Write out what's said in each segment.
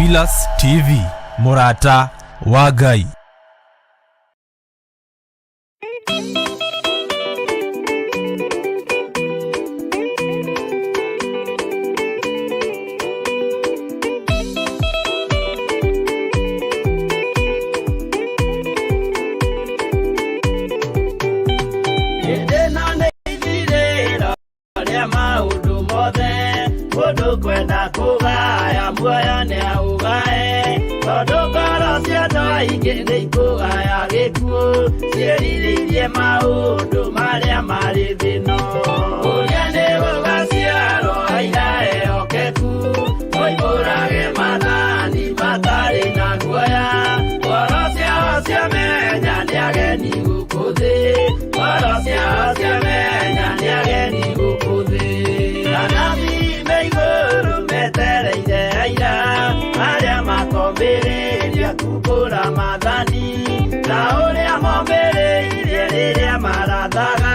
Filas TV, Murata Wagai. Kwenda kugaya muoyo ni augae tondu ngoro cia andũ aingĩ nĩ ikũgaya gĩkuũ ciĩrirĩirie maũndũ marĩa marĩ thĩno ũrĩa nĩ gũgaciarwo aira ehokeku moimbũrage mathani matarĩ na guoya ngoro ciao ciamenya nĩ ageni gũkũ thĩ ngoro ciao ciamenya nĩ ageni gũkũ thĩ metereire aira arĩa makombĩrĩria kumbũra mathani na ũrĩa mombĩrĩirie rĩrĩa marathaga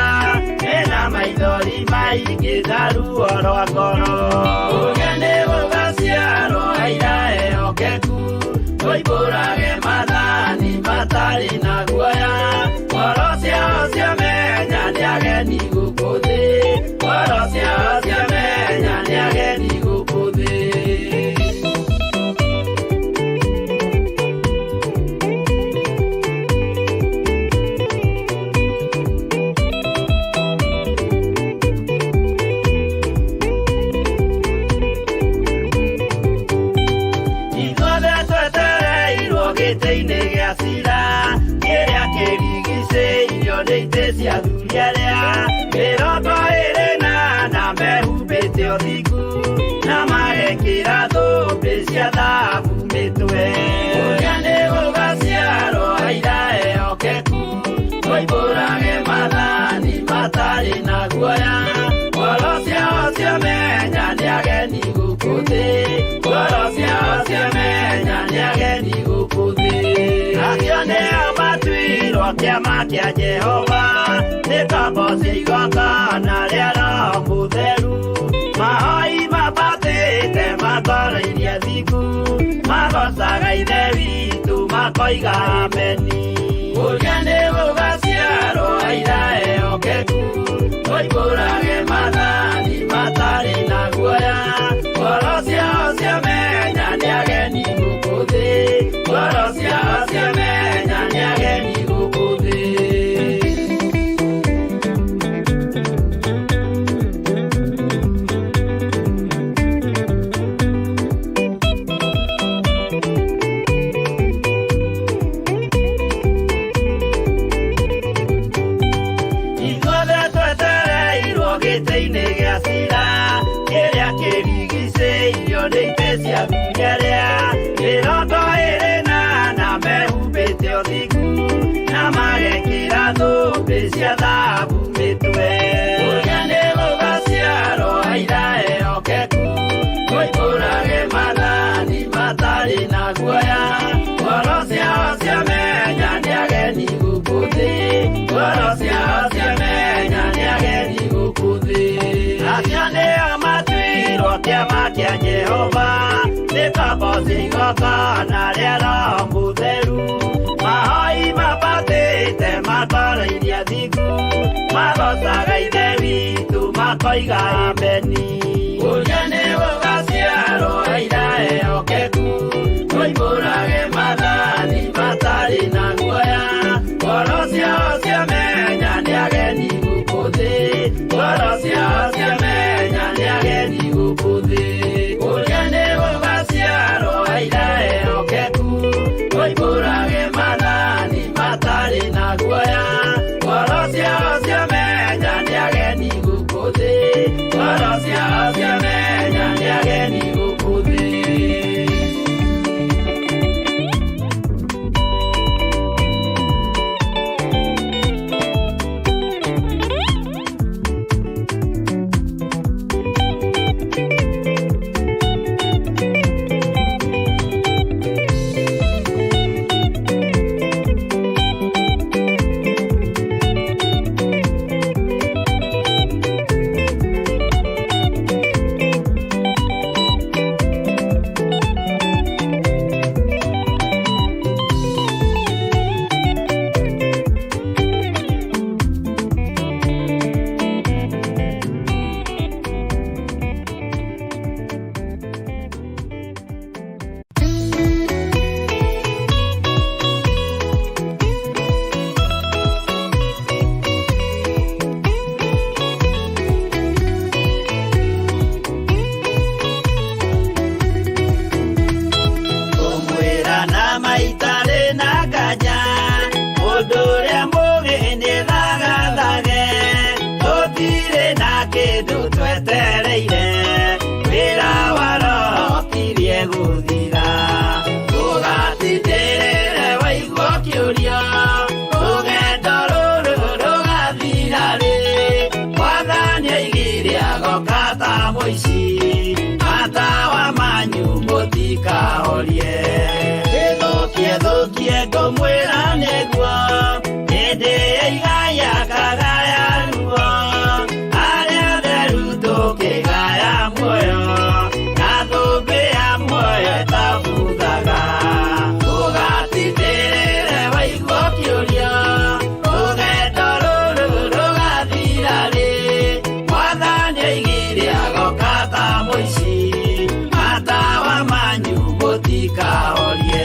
mena maithori maingĩ na ruo rwa ngoro ũrĩa nĩ gũgaciarwo aira ehokeku moimbũrage mathani matarĩ na guoya ngoro ciao ciamenya nĩ ageni gũkũ thĩ ngoro ciao ciamenya nĩ ageni gũkũ thĩ. Ithuothe twetereirwo gĩtĩ-inĩ gĩa cira kĩrĩa kĩrigicĩirio nĩ itĩ cia athuri arĩa mĩrongo ĩrĩ na mehumbĩte ũthingu na magekĩra thũmbĩ cia thahabu mĩtwe ũrĩa nĩ gũgaciarwo aira ehokeku moimbũrage mathani matarĩ na guoya ngoro ciao ciamenya nĩ ageni gũkũ thĩ ngoro ciao ciamenya nĩ ageni gũkũ thĩ acio nĩo matuirwo kĩama kĩa Jehova nĩ ngombo cia igongona rĩa Roho Mũtheru mahoi mabatĩte makoro-irie thingu magocaga ithe witũ makoiga ameni ũrĩa nĩ gũgaciarwo aira ehokeku moimbũrage mathani matarĩ na guoya ngoro ciao ciamenya nĩ ageni gũkũ thĩ ngoro ciao ciamenya nĩ ageni gũkũ thĩ. Gĩtĩ-inĩ gĩa cira kĩrĩa kĩrigicĩirio nĩ itĩ cia athuri arĩa mĩrongo ĩrĩ na mehumbĩte ũthingu na magekĩra thũmbĩ cia thahabu mĩtwe ũrĩa nĩ gũgaciarwo aira ehokeku moimbũrage mathani matarĩ na guoya ngoro ciao ciamenya nĩ ageni gũkũ thĩ ngoro ciao ciamenya nĩ ageni gũkũ thĩ acio nĩo matuirwo kĩama kĩa Jehova nĩ ngombo cia igongona rĩa Roho Mũtheru mahoi mabatĩte makoro-irie thingu magocaga ithe witũ makoiga ameni ũrĩa nĩ gũgaciarwo aira ehokeku moimbũrage mathani matarĩ na guoya ngoro ciao ciamenya nĩ ageni gũkũ thĩ ngoro ciao ciamenya nĩ ageni gũkũ thĩ ũrĩa nĩ gũgaciarwo aira ehokeku moimbũrage mathani matarĩ na guoya ngoro ciao ciamenya nĩ ageni gũkũ thĩ ngoro ciao ciamenya nĩ ageni gũkũ thĩ. mũtikahorie. Gĩthũkie ngũmwĩra nĩguo hĩndĩ ya igaya kagaya ruo. Arĩa atheru tũkĩgaya muoyo na thũmbĩ ya muoyo ĩtabuthaga. Ũgatindĩrĩre waigua ũkĩũrio rũgendo rũrũ rũgathira rĩ. Mwathani oigire agoka ta mũici, matawa manyu mũtikahorie.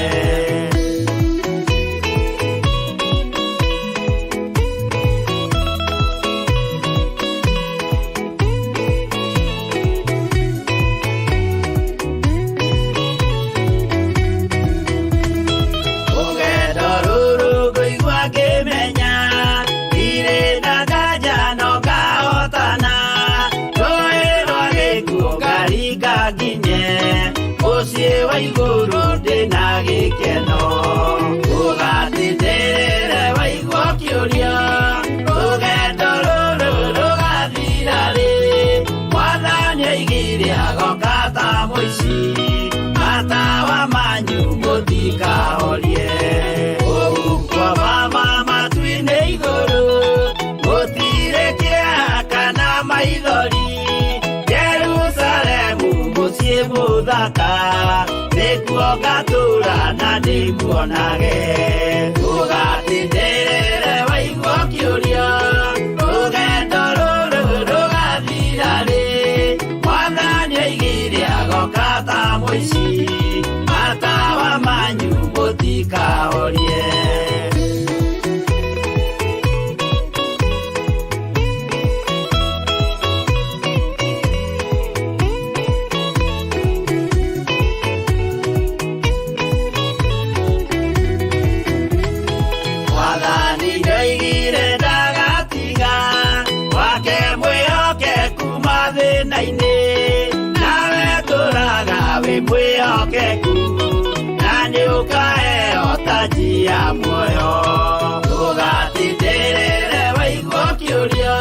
Mũciĩ wa igũrũ ndĩna gĩkeno. Ũgatindĩrĩre waigua ũkĩũrio rũgendo rũrũ rũgathira rĩ. Mwathani oigire agoka ta mũici, matawa manyu mũtikahorie. Ũgukwo mama matu-inĩ igũrũ gũtirĩ kĩeha kana maithori. Jerusalemu mũciĩ mũthaka nĩkuo ngatũũra na ndĩmuonage. Ũgatindĩrĩre waigua ũkĩũrio rũgendo rũrũ rũgathira rĩ. Mwathani oigire agoka ta mũici, matawa manyu mũtikahorie. Nawe tũraga wĩ mwĩhokeku na nĩũkaheo taji ya muoyo. Ũgatindĩrĩre waigua ũkĩũrio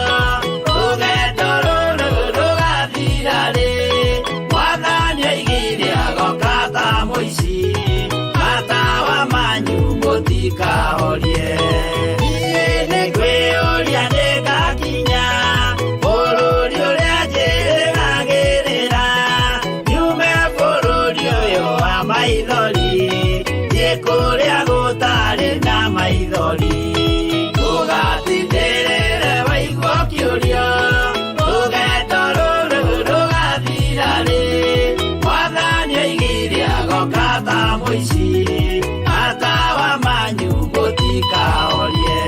rũgendo rũrũ rũgathira rĩ. Mwathani oigire agoka ta mũici, matawa manyu mũtikahorie. Niĩ nĩngwĩyũria nĩngakinya bũrũri ũrĩa njĩrĩgagĩrĩra. Nyume bũrũri ũyũ wa maithori thiĩ kũrĩa gũtarĩ na maithori. Ũgatindĩrĩre waigua ũkĩũrio rũgendo rũrũ rũgathira rĩ. Mwathani oigire agoka ta mũici, matawa manyu mũtikahorie.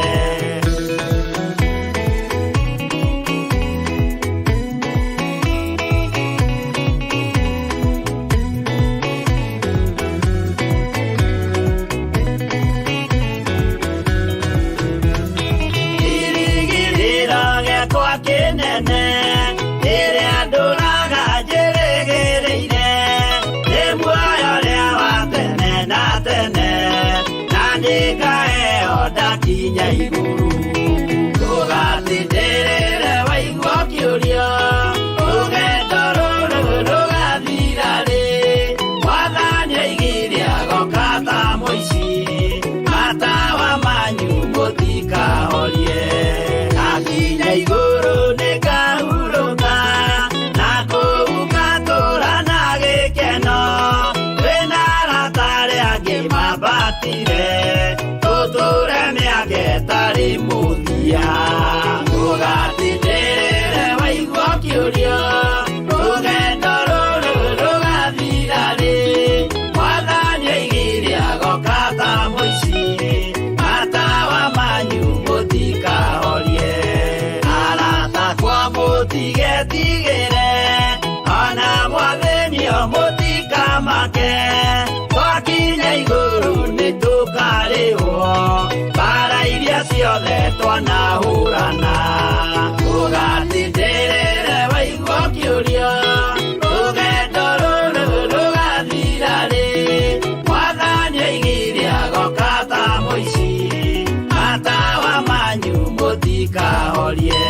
Kĩnene ĩrĩa ndũraga njĩrĩgĩrĩire nĩ muoyo ũrĩa wa tene na tene, na nĩngaheo ndakinya igũrũ. Ũgatindĩrĩre waigua ũkĩũrio rũgendo rũrũ rũgathira rĩ. Mwathani oigire agoka ta mũici, matawa manyu mũtikahorie. Ndakinya igũrũ nĩngahurũka na kũu ngatũũra na gĩkeno. Kwĩna arata arĩa angĩ mambatire tũtũũre mĩaka ĩtarĩ mũthia. Ũgatindĩrĩre waigua ũkĩũrio rũgendo rũrũ rũgathira rĩ. Mwathani oigire agoka ta mũici, matawa manyu mũtikahorie. Arata kwa mũtigetigĩre ona Mwathani mũtikamake. Twakinya igũrũ nĩtũkarĩhwo mbara iria ciothe twanahũrana. Ũgatindĩrĩre waigua ũkĩũrio rũgendo rũrũ rũgathira rĩ. Mwathani oigire agoka ta mũici, matawa manyu mũtikahorie.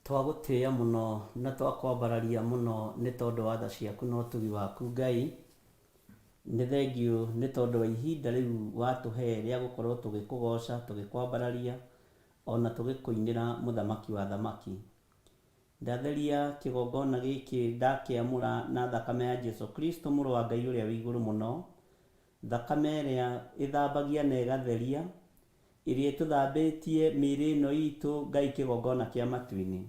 Twagutia muno na twakwambararia muno ni tondu wa tha ciaku na utugi waku Ngai. Ni thengio ni tondu wa ihinda riu watuhe ria gukorwo tugikugoca tugikwambararia ona tugikuinira muthamaki wa thamaki. Ndatheria kigongona giki ndakiamura na thakame ya Jesu Kristo muru wa Ngai uria wi iguru muno, thakame iria ithambagia na igatheria, iria ituthambitie miiri ino itu Ngai kigongona kia matu-ini.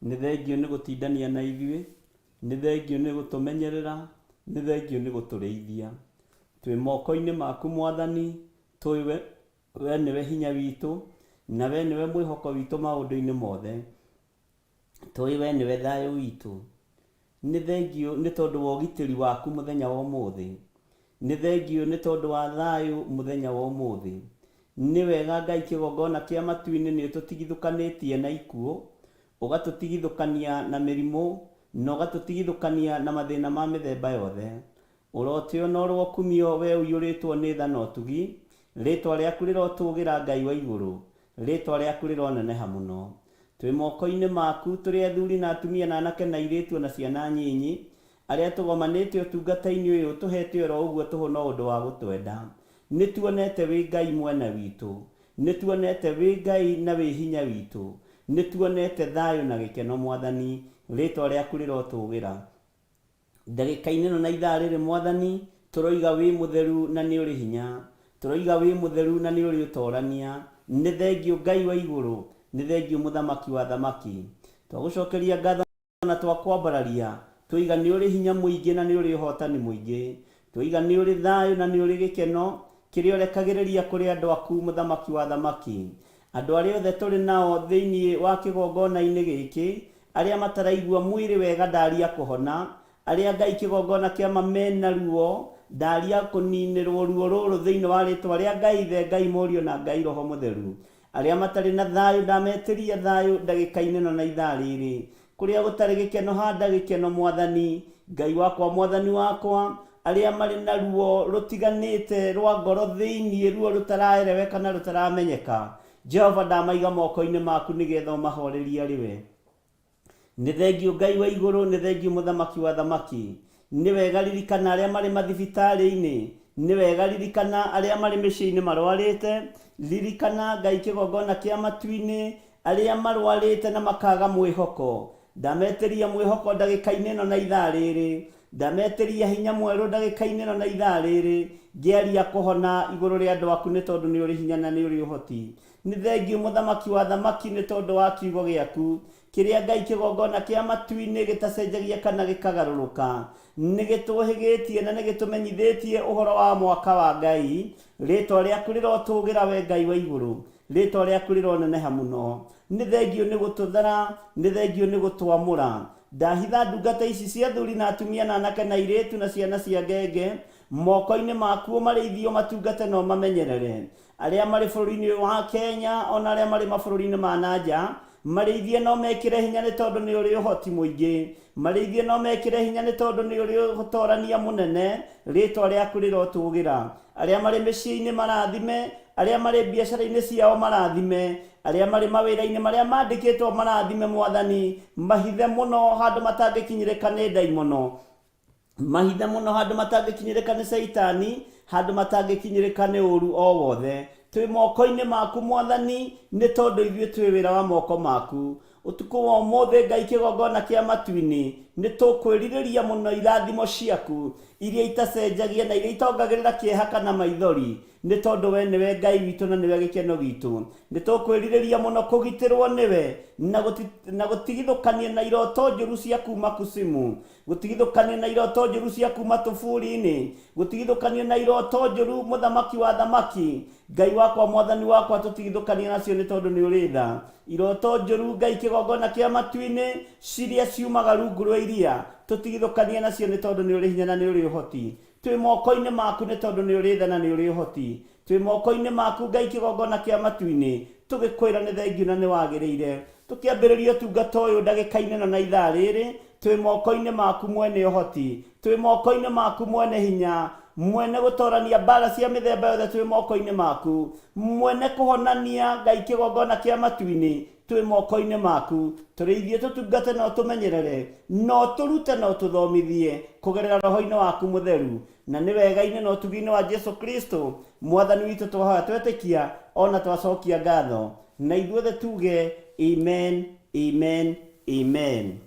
Ni thengio ni gutindania na ithuĩ, ni thengio ni gutumenyerera, ni thengio ni guturiithia. Twi moko-ini maku Mwathani, twiwe we niwe hinya witũ, na we niwe mwĩhoko witũ maũndũ-inĩ mothe. Tũĩ we niwe thayũ witũ. Nĩ thengio nĩ tondũ wa ũgitĩri waku mũthenya wa ũmũthĩ. Nĩ thengio nĩ tondũ wa thayũ mũthenya wa ũmũthĩ. Nĩ wega Ngai kĩgongona kĩa matu-inĩ nĩ ũtũtigithũkanĩtie na ikuũ, ũgatũtigithũkania na mĩrimũ, na ũgatũtigithũkania na mathĩna ma mĩthemba yothe. Ũrotĩo na ũrokumio we ũiyũrĩtwo nĩ tha na ũtugi, rĩtwa rĩaku rĩrotũgĩra Ngai wa igũrũ, rĩtwa rĩaku rĩroneneha mũno. Twĩ moko-inĩ maku tũrĩ athuri na atumia na anake na airĩtu na ciana nyinyi, arĩa tũgomanĩte ũtungata-inĩ ũyũ tũhete oro ũguo tũhũ na ũndũ wa gũtwenda. Nĩ tuonete wĩ Ngai mwena witũ, nĩ tuonete wĩ Ngai na wĩ hinya witũ, nĩ tuonete thayũ na gĩkeno Mwathani, rĩtwa rĩaku rĩrotũgĩra. Ndagĩka-inĩ ĩno na ithaa rĩrĩ Mwathani, tũroiga wĩ mũtheru na nĩ ũrĩ hinya, tũroiga wĩ mũtheru na nĩ ũrĩ ũtorania. Nĩ thengio Ngai wa igũrũ, nĩ thengio mũthamaki wa thamaki. Twagũcokeria ngatho na twakwambararia, tũiga nĩ ũrĩ hinya mũingĩ na nĩ ũrĩ ũhotani mũingĩ, tũiga nĩ ũrĩ thayũ na nĩ ũrĩ gĩkeno kĩrĩa ũrekagĩrĩria kũrĩ andũ aku mũthamaki wa thamaki. Andũ arĩa othe tũrĩ nao thĩinĩ wa kĩgongona-inĩ gĩkĩ, arĩa mataraigua mwĩrĩ wega ndaria kũhona, arĩa Ngai kĩgongona kĩama mena ruo, ndaria kũninĩrwo ruo rũrũ thĩinĩ wa rĩtwa rĩa Ngai Ithe, Ngai Mũriũ na Ngai Roho Mũtheru. Arĩa matarĩ na thayũ ndametĩria thayũ ndagĩka-inĩ ĩno na ithaa rĩrĩ, kũrĩa gũtarĩ gĩkeno handa gĩkeno Mwathani, Ngai wakwa Mwathani wakwa. Arĩa marĩ na ruo rũtiganĩte rwa ngoro thĩinĩ, ruo rũtaraereweka na rũtaramenyeka, Jehova ndamaiga moko-inĩ maku nĩgetha ũmahorerie arĩ we. Nĩ thengio Ngai wa igũrũ, nĩ thengio mũthamaki wa thamaki. Nĩ wega ririkana arĩa marĩ mathibitarĩ-inĩ, nĩ wega ririkana arĩa marĩ mĩciĩ-inĩ marwarĩte, ririkana Ngai kĩgongona kĩa matu-inĩ arĩa marwarĩte na makaga mwĩhoko. Ndametĩria mwĩhoko ndagĩka-inĩ ĩno na ithaa rĩrĩ, ndametĩria hinya mwerũ ndagĩka-inĩ ĩno na ithaa rĩrĩ, ngĩaria kũhona igũrũ rĩa andũ aku nĩ tondũ nĩ ũrĩ hinya na nĩ ũrĩ ũhoti. Nĩ thengio mũthamaki wa thamaki nĩ tondũ wa kiugo gĩaku kĩrĩa Ngai kĩgongona kĩa matu-inĩ gĩtacenjagia kana gĩkagarũrũka, nĩ gĩtũhĩgĩtie na nĩ gĩtũmenyithĩtie ũhoro wa mwaka wa Ngai. Rĩtwa rĩaku rĩrotũgĩra we Ngai wa igũrũ, rĩtwa rĩaku rĩroneneha mũno. Nĩ thengio nĩ gũtũthara, nĩ thengio nĩ gũtwamũra. Ndahitha ndungata ici cia athuri na atumia na anake na airĩtu na ciana cia ngenge moko-inĩ maku, ũmarĩithie ũmatungate na ũmamenyerere. Arĩa marĩ bũrũri-inĩ ũyũ wa Kenya ona arĩa marĩ mabũrũri-inĩ ma nanja, marĩithie no mekĩre hinya nĩ tondũ nĩ ũrĩ ũhoti mũingĩ, marĩithie no mekĩre hinya nĩ tondũ nĩ ũrĩ ũtorania mũnene. Rĩtwa rĩaku rĩrotũgĩra. Arĩa marĩ mĩciĩ-inĩ marathime, arĩa marĩ biacara-inĩ ciao marathime, arĩa marĩ mawĩra-inĩ marĩa mandĩkĩtwo marathime Mwathani. Mahithe mũno handũ matangĩkinyĩrĩka nĩ ndaimono, mahithe mũno handũ matangĩkinyĩrĩka nĩ Saitani, handũ matangĩkinyĩrĩka nĩ ũru o wothe. Twĩ moko-inĩ maku Mwathani nĩ tondũ ithuĩ twĩ wĩra wa moko maku. Ũtukũ wa ũmũthĩ Ngai kĩgongona kĩa matu-inĩ nĩ tũkwĩrirĩria mũno irathimo ciaku iria itacenjagia na iria itongagĩrĩra kĩeha kana maithori, nĩ tondũ we nĩwe Ngai witũ na nĩwe gĩkeno gitũ. Nĩ tũkwĩrirĩria mũno kũgitĩrwo nĩwe na gũtigithũkania na iroto njũru cia kuma kusimu, gũtigithũkania na iroto njũru cia kuma tũburi-inĩ, gũtigithũkania na iroto njũru mũthamaki wa thamaki. Ngai wakwa Mwathani wakwa tũtigithũkania nacio nĩ tondũ nĩ ũrĩ tha. Iroto njũru Ngai kĩgongona kĩa matu-inĩ ciria ciumaga rungu rwa iria, tũtigithũkania nacio nĩ tondũ nĩ ũrĩ hinya na nĩ ũrĩ ũhoti. Twĩ moko-inĩ maku nĩ tondũ nĩ ũrĩ tha na nĩ ũrĩ ũhoti. Twĩ moko-inĩ maku Ngai kĩgongona kĩa matu-inĩ, tũgĩkwĩra nĩ thengio na nĩ wagĩrĩire. Tũkĩambĩrĩria ũtungata ũyũ ndagĩka-inĩ ĩno na ithaa rĩrĩ, twĩ moko-inĩ maku mwene ũhoti, twĩ moko-inĩ maku mwene hinya, mwene gũtorania mbara cia mĩthemba yothe. Twĩ moko-inĩ maku mwene kũhonania Ngai kĩgongona kĩa matu-inĩ, twĩ moko-inĩ maku. Tũrĩithie tũtungate na ũtũmenyerere na ũtũrute na ũtũthomithie kũgerera roho-inĩ waku mũtheru, na nĩ wega-inĩ na ũtugi-inĩ wa Jesu Kristo Mwathani witũ twahoya twetĩkia ona twacokia ngatho, na ithuothe tuge amen, amen, amen.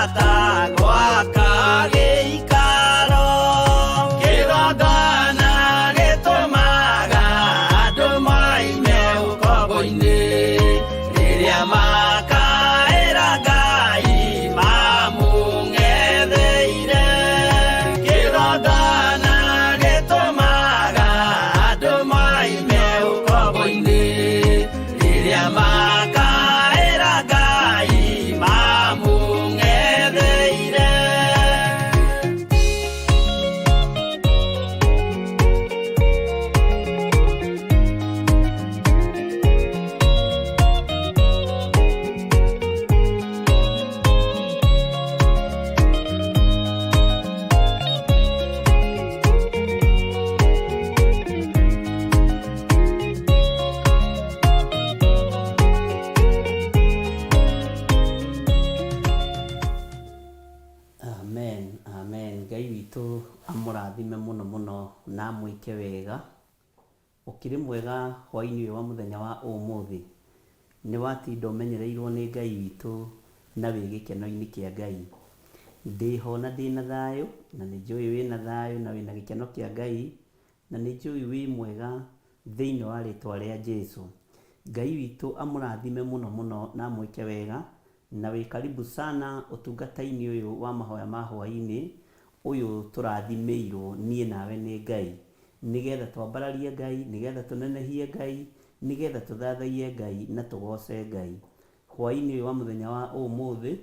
bata gwaka gĩikaro kĩgongona gĩtũmaga andũ maime ũkombo-inĩ rĩrĩa makaĩra Ngai mamũng'etheire kĩgongona gĩtũmaga andũ maime ũkombo-inĩ rĩrĩa makaĩra Ngai mamũng'etheire. Amen, amen. Ngai witũ amũrathime mũno mũno na amwĩke wega. Ũkĩrĩ mwega hwaĩ-inĩ ũyũ wa mũthenya wa ũmũthĩ. Nĩ watinda ũmenyereirwo nĩ Ngai witũ na wĩ gĩkeno-inĩ kĩa Ngai. Ndĩho na ndĩna thayũ, na nĩ njũĩ wĩna thayũ na wĩna gĩkeno kĩa Ngai, na nĩ njũĩ wĩ mwega thĩinĩ wa rĩtwa rĩa Jesũ. Ngai witũ amũrathime mũno mũno na amwĩke wega, na wĩ karibu sana ũtungata-inĩ ũyũ wa mahoya ma hwa-inĩ ũyũ tũrathimĩirwo niĩ nawe nĩ Ngai, nĩgetha twambararie Ngai, nĩgetha tũnenehie Ngai, nĩgetha tũthathaie Ngai na tũgoce Ngai. Hwa-inĩ ũyũ wa mũthenya wa ũmũthĩ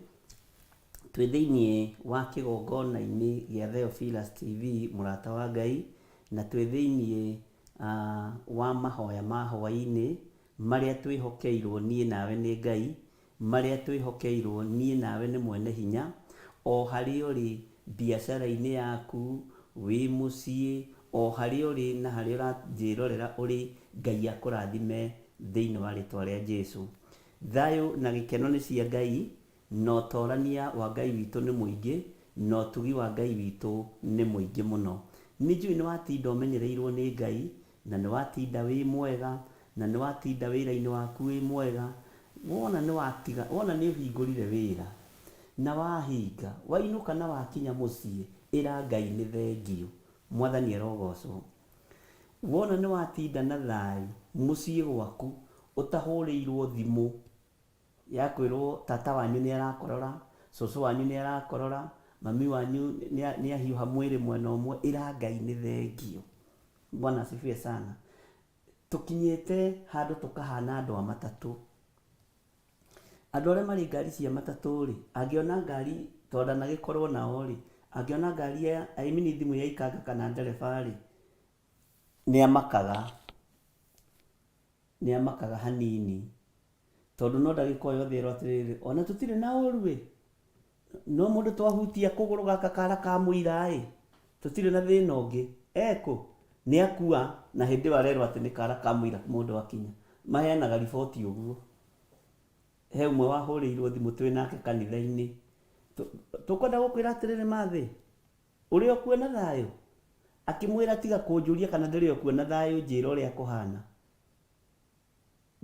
twĩ thĩinĩ wa kĩgongona-inĩ gĩa Theophilus TV mũrata wa Ngai, na twĩ thĩinĩ wa mahoya ma hwa-inĩ marĩa twĩhokeirwo niĩ nawe nĩ Ngai, marĩa twĩhokeirwo niĩ nawe nĩ mwene hinya, o harĩa ũrĩ biacara-inĩ yaku, wĩ mũciĩ, o harĩa ũrĩ na harĩa ũranjĩrorera ũrĩ, Ngai akũrathime thĩinĩ wa rĩtwa rĩa Jesũ. Thayũ na gĩkeno nĩ cia Ngai, na ũtorania wa Ngai witũ nĩ mũingĩ, na ũtugi wa Ngai witũ nĩ mũingĩ mũno. Nĩ njũĩ nĩ watinda ũmenyereirwo nĩ Ngai, na nĩ watinda wĩ mwega, na nĩ watinda wĩra-inĩ waku wĩ mwega. Wona nĩ ũhingũrire wĩra na wahinga, wainũka na wakinya mũciĩ, ĩra Ngai nĩ thengio, Mwathani arogocwo. Wona nĩ watinda na thayũ mũciĩ gwaku ũtahũrĩirwo thimũ ya kwĩrwo tata wanyu nĩ arakũrora, cũcũ wanyu nĩ arakũrora, mami wanyu nĩ ahiũha mwĩrĩ mwena ũmwe, ĩra Ngai nĩ thengio. Bwana asifiwe sana. Tũkinyĩte handũ tũkahana andũ a matatũ. Andũ arĩa marĩ ngari cia matatũ rĩ, angĩona ngari tondũ nagĩkorwo nao rĩ, angĩona ngari ya thimũ ya ikanga kana ndereba rĩ, nĩ amakaga hanini, tondũ no ndagĩka yothe ĩrwo atĩrĩrĩ, ona tũtirĩ na ũru ĩ, no mũndũ twahutia kũgũrũ gaka kara ka mũira ĩ, tũtirĩ na thĩna ũngĩ, nĩ akua, na hĩndĩ ĩyo arerwo atĩ nĩ kara ka mũira mũndũ akinya. Maheanaga riboti ũguo. He ũmwe wahũrĩirwo thimũ twĩ nake kanitha-inĩ, tũkwenda gũkwĩra atĩrĩrĩ mathĩ, ũrĩ o kuona thayũ? Akĩmwĩra tiga kũnjũria kana ndĩrĩ o kuona thayũ, njĩra ũrĩa kũhana.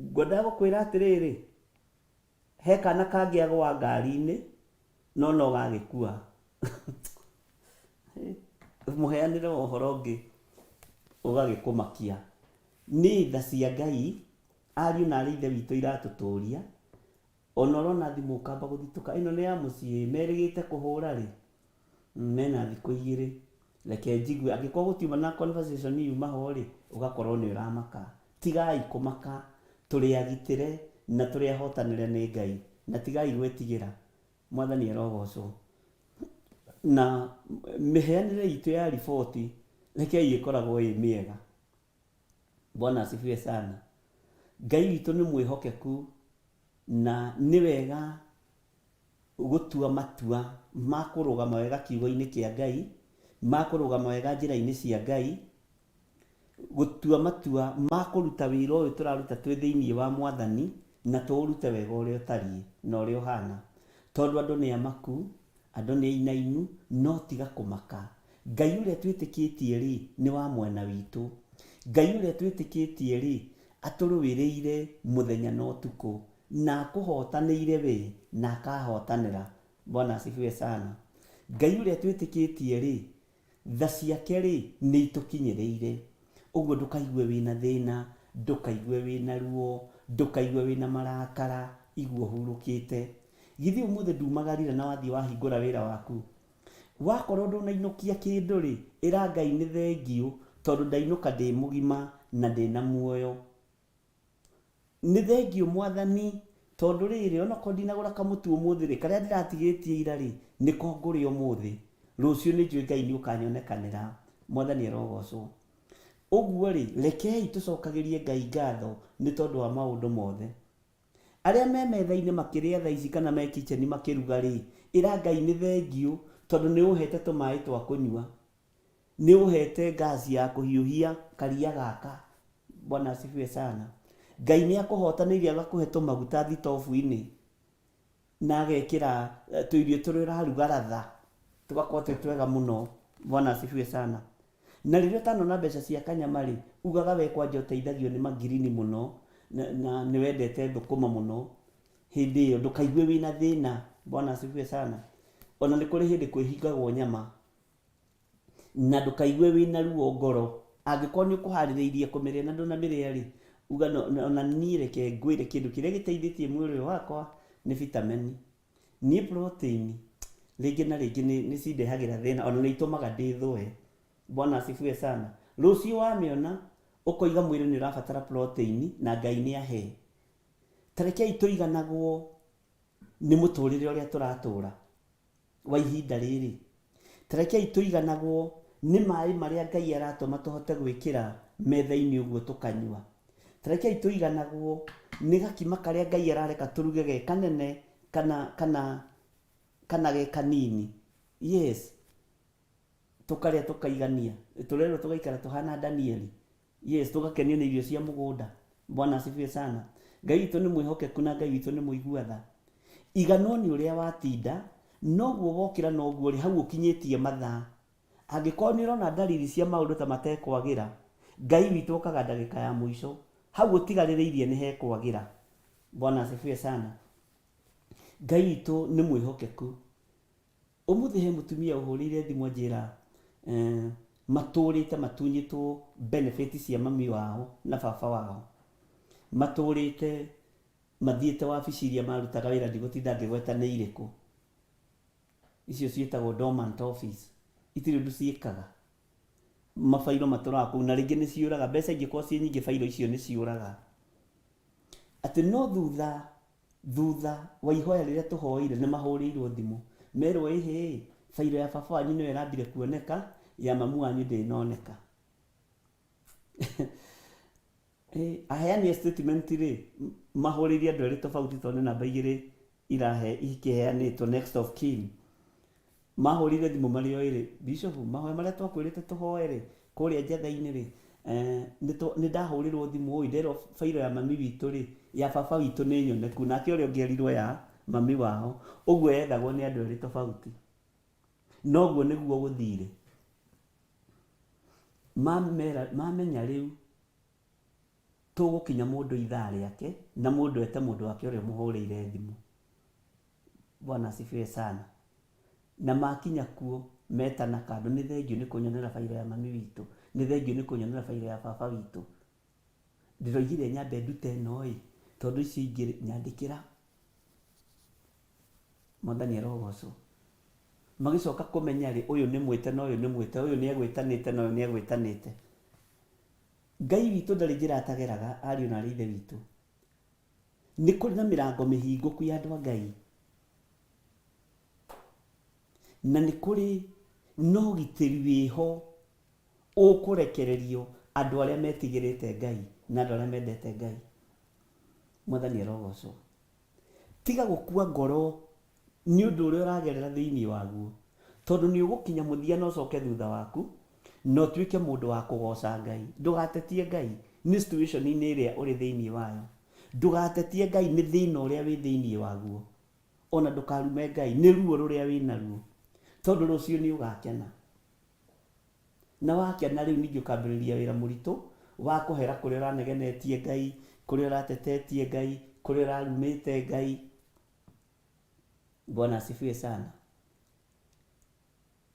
Ngwendaga gũkwĩra atĩrĩrĩ, he kana kangĩagwa ngari-inĩ no gagĩkua. Mũheanĩre ũhoro ũngĩ ũgagĩkũmakia. Nĩ tha cia Ngai, ariũ na arĩ ithe witũ iratũtũria. Ona ũrona thimũ ũkamba gũthitũka, ĩno nĩ ya mũciĩ, merĩgĩte kũhũra rĩ, mena thikũ 2, reke njigue, angĩkorwo gũtiuma na conversation yuma ho rĩ, ũgakorwo nĩ ũramaka. Tigai kũmaka, tũrĩ agitĩre na tũrĩ ahotanĩre nĩ Ngai, na tigai gwĩtigĩra. Mwathani arogocwo. Na mĩheanĩre itũ ya riboti rekei ĩkoragwo ĩ mĩega. Bwana asifiwe sana. Ngai witũ nĩ mwĩhokeku, na nĩ wega gũtua matua ma kũrũgama wega kiugo-inĩ kĩa Ngai, ma kũrũgama wega njĩra-inĩ cia Ngai, gũtua matua ma kũruta wĩra ũyũ tũraruta twĩ thĩinĩ wa Mwathani, na tũũrute wega ũrĩa ũtariĩ na ũrĩa ũhana. Tondũ andũ nĩ amaku, andũ nĩ ainainu, no tiga kũmaka. Ngai ũrĩa twĩtĩkĩtie rĩ, nĩ wa mwena witũ. Ngai ũrĩa twĩtĩkĩtie rĩ, atũrũĩrĩire mũthenya na ũtukũ, na akũhotanĩire we, na akahotanĩra. Bwana asifiwe sana. Ngai uria twitikitie ri tha ciake ri ni itukinyireire. Uguo ndukaigue wina thina, ndukaigue wina ruo, ndukaigue wina marakara, igua hurukite. Githi umuthi ndumagarire na wathie wahingura wira waku. Wakorwo ndunainukia kindu ri ira Ngai ni thengiu tondu ndainuka ndi mugima na ndina muoyo. Ni thengiu Mwathani tondu riri ona ko ndinagura kamutu umuthi ri karia ndiratigitie ira ri niko nguri umuthi. Rucio ni njui Ngai ni ukanyonekanira. Mwathani arogocwo. Uguo ri rekei tucokagirie Ngai ngatho ni tondu wa maundu mothe. Aria me metha-ini makiria tha ici kana me kitchen makiruga ri ira Ngai ni thengiu tondu ni uhete tumai twa kunyua, ni uhete gas ya kuhiuhia karia gaka. Bwana asifiwe sana. Ngai ni akuhotanirie agakuhe tumaguta thitobu-ini na agekira tuirio turia uraruga ratha tugakorwo twi twega muno. Bwana asifiwe sana. Na riria utanona mbeca cia kanyama ri ugaga we kwanja uteithagio ni magirini muno na ni wendete thukuma muno. Hindi iyo ndukaigue wina thina. Bwana asifiwe sana. Ona ni kuri hindi kwihingagwo nyama na ndukaigue wina ruo ngoro. Angikorwo ni ukuhaririirie kumiria na ndunamiria ri uga ona ni reke ngwire kindu kiria giteithitie mwiri wakwa ni vitamin ni protein ringi na ringi ni cindehagira thina ona ni itumaga ndithue. Bwana asifiwe sana. Rucio wamiona ukoiga mwiri ni urabatara protein na Ngai ni ahe. Tarekei tuiganagwo ni muturire uria turatura wa ihinda riri. Tarekei tuiganagwo ni mai maria Ngai aratuma tuhote gwikira metha-ini uguo tukanyua. Tarekei tuiganagwo ni gakima karia Ngai arareka turuge ge kanene kana ge kanini. Yes. Tukaria tukaigania. Turero tugaikara tuhana Danieli. Yes, tugakenio ni irio cia mugunda. Bwana asifiwe sana. Ngai witu ni mwihokeku na Ngai witu ni muigua tha. Igano ni uria watinda noguo wokira noguo ri hau ukinyitie mathaa. Angikorwo ni urona dalili cia maundu ta matekwagira, Ngai witu okaga ndagika ya muico hau utigaririirie ni hekwagira. Bwana asifiwe sana. Ngai witu ni mwihokeku. Umuthi he mutumia uhurire thimu njira maturite matunyitwo benefits cia mami wao na baba wao. Maturite mathiete wabici iria marutaga wira ndigutinda ngigweta ni iriku. Icio cietagwo dormant office. Itiri ndu ciekaga. Mafailo maturaga kuu na ringi ni ciuraga. Mbeca ingĩkorwo ciĩ nyingĩ failo icio ni ciuraga. Ati no thutha wa ihoya riria tuhoire ni mahurirwo thimu. Merwo ehe failo ya baba wanyu niyo irambire kuoneka, ya mamu wanyu ndinoneka. Aheani statement ri mahuririe andu eri tofauti tondu namba igiri irahe ikiheanitwo next of kin. Mahurire thimu mari o iri bishop mahoya maria twakwirite tuhoe ri kuria jetha-ini ri ni ndahurirwo thimu oi ndero failo ya mami witu ri ya baba witu ni nyoneku nake uria ungerirwo ya mami wao. Uguo yethagwo ni andu eri tofauti. Noguo niguo guthire. Mamenya riu tugukinya mundu ithaa riake na mundu ete mundu wake uria muhurire thimu. Bwana asifiwe sana. Na makinya kuo metana kando ni thengio ni kunyonera failo ya mami witu, ni thengio ni kunyonera failo ya baba witu. Ndiroigire nyambe ndute noi tondu ici ingĩ nyandikira. Mwathani arogocwo. Magicoka kumenya ri uyu ni mwite na uyu ni mwite, uyu ni egwitanite na uyu ni egwitanite. Ngai witu ndari njira atageraga ariu na rithe witu. Ni kuri na mirango mihinguku ya andu a Ngai. Na ni kuri no gitiri wiho ukurekererio andu aria metigirite Ngai na andu aria mendete Ngai. Mwathani arogocwo. Tiga gukua ngoro ni undu uria uragerera thiini waguo tondu ni ugukinya muthia no coke thutha waku no tuike mundu wa kugoca Ngai. Ndugatetie Ngai ni situation ini iria uri thiini wayo. Ndugatetie Ngai ni thina uria wi thiini waguo. Ona ndukarume Ngai ni ruo ruria wina ruo tondu rucio ni ugakena. Na wakena riu ningi ukambiriria wira muritu wa kuhera kuria uranegenetie Ngai, kuria uratetetie Ngai, kuria urarumite Ngai. Bwana asifiwe sana.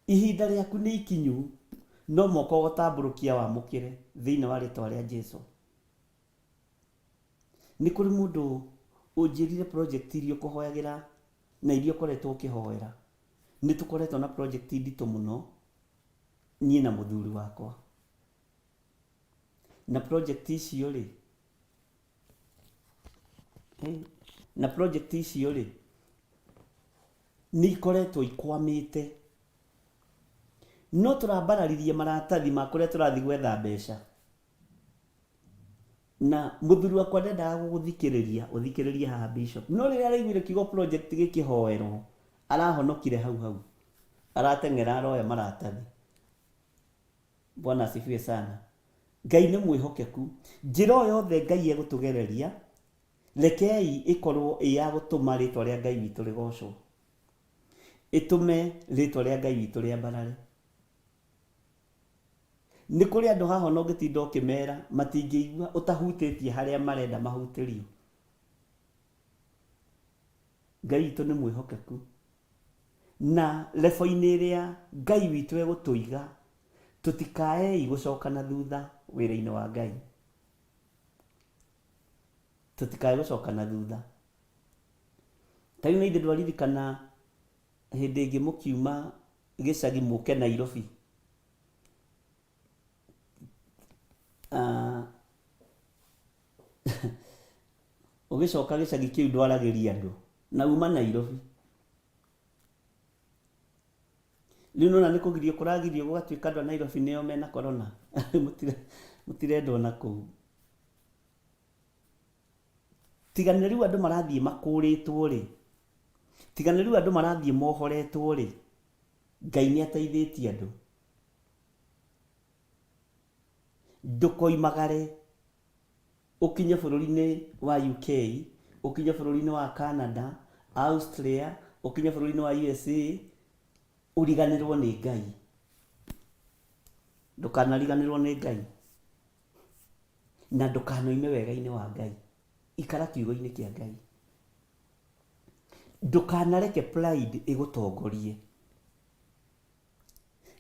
Ihinda rĩaku nĩ ikinyu, no moko gũtambũrũkia wamũkĩre thĩinĩ wa rĩtwa rĩa Jesũ. Nĩ kũrĩ mũndũ ũnjĩrire project iria ũkũhoyagĩra na iria ũkoretwo ũkĩhoera. Nĩ tũkoretwo na project nditũ mũno niĩ na mũthuri wakwa. Na project icio rĩ, nĩ ikoretwo ikwamĩte. No tũrambararirie maratathi ma kũrĩa tũrathiĩ gwetha mbeca. Na mũthuri wakwa ndendaga gũgũthikĩrĩria, ũthikĩrĩrie haha Bishop. No rĩrĩa araiguire kiugo project gĩkĩhoerwo, arahonokire hau. Arateng'era aroya maratathi. Bwana asifiwe sana. Ngai nĩ mwĩhokeku. Njĩra o yothe Ngai egũtũgereria, rekei ĩkorwo ĩ ya gũtũma rĩtwa rĩa Ngai witũ rĩgocwo. Ĩtũme rĩtwa rĩa Ngai witũ rĩambarare. Nĩ kũrĩ andũ haha no ũngĩtinda ũkĩmera matingĩigua ũtahutĩtie harĩa marenda mahutĩrio. Ngai witũ nĩ mwĩhokeku. Na level-inĩ ĩrĩa Ngai witũ egũtũiga, tũtikaei gũcoka na thutha wĩra-inĩ wa Ngai. Tũtikaei gũcoka na thutha. Tarĩu nĩ ithe ndwaririkana hĩndĩ ĩngĩ mũkiuma gĩcagi mũke Nairobi. Ũgĩcoka gĩcagi kĩu ndwaragĩria andũ na uma Nairobi. Rĩu nona nĩ kũgirio kũragirio gũgatuĩka andũ a Nairobi nĩo mena corona. Mũtirendwo na kũu. Tigana rĩu andũ marathiĩ makũrĩtwo rĩ. Tigana rĩu andũ marathiĩ mohoretwo rĩ. Ngai nĩ ateithĩtie andũ. Ndũkoimagare ũkinye bũrũri-inĩ wa UK, ũkinye bũrũri-inĩ wa Canada, Australia, ũkinye bũrũri-inĩ wa USA, ũriganĩrwo nĩ Ngai. Ndũkanariganĩrwo nĩ Ngai. Na ndũkanoime wega-inĩ wa Ngai. Ikara kiugo-inĩ kĩa Ngai. Ndũkanareke pride ĩgũtongorie.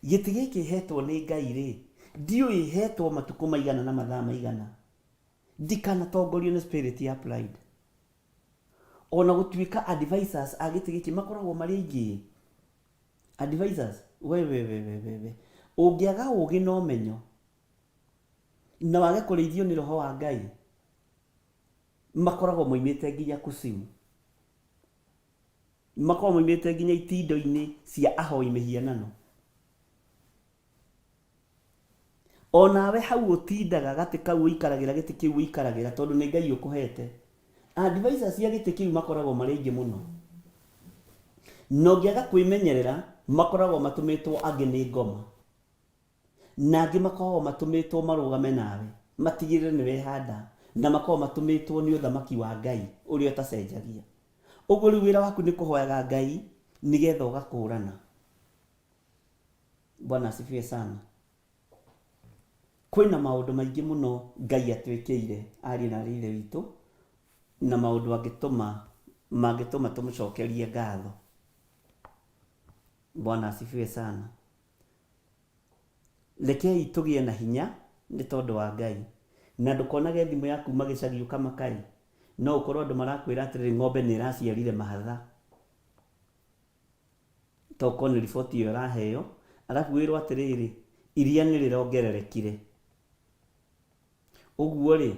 Gĩtĩ gĩkĩ hetwo nĩ Ngai rĩ, ndiũĩ hetwo matukũ maigana na mathaa maigana. Ndikanatongorio nĩ spirit ya pride. Ona gũtuĩka advisors a gĩtĩ gĩkĩ makoragwo marĩ aingĩ. Advisors, we. Ũngĩaga ũgĩ na ũmenyo, na wage kũrĩithio nĩ roho wa Ngai, makoragwo moimĩte nginya kusimu. Makoragwo moimĩte nginya itindo-inĩ cia ahoi mĩhianano. Onawe hau ũtindaga gatĩ kau ũikaragĩra gĩtĩ kĩu ũikaragĩra tondũ nĩ Ngai ũkũhete. Advisors cia gĩtĩ kĩu makoragwo marĩ aingĩ mũno. No ũngĩaga kwĩmenyerera, makoragwo matũmĩtwo angĩ nĩ ngoma. Na angĩ makoragwo matũmĩtwo marũgame nawe, matigĩrĩre nĩ wehanda, na makoragwo matũmĩtwo nĩ ũthamaki wa Ngai ũrĩa ũtacenjagia. Ũguo rĩu wĩra waku nĩ kũhoyaga Ngai nĩgetha ũgakũrana. Bwana asifiwe sana. Kwĩna maũndũ maingĩ mũno Ngai atwĩkĩire ariũ na arĩ ithe witũ, na maũndũ mangĩtũma tũmũcokerie ngatho. Bwana asifiwe sana. Rekei tũgĩe na hinya nĩ tondũ wa Ngai. Na ndũkonage thimũ yaku magĩcagi ũkamakai. No ũkorwo andũ marakwĩra atĩrĩrĩ ng'ombe nĩ ĩraciarire mahatha. Toko nĩ riboti ĩyo ĩraheo, arabu wĩrwo atĩrĩrĩ iria nĩ rĩrongererekire. Ũguo rĩ,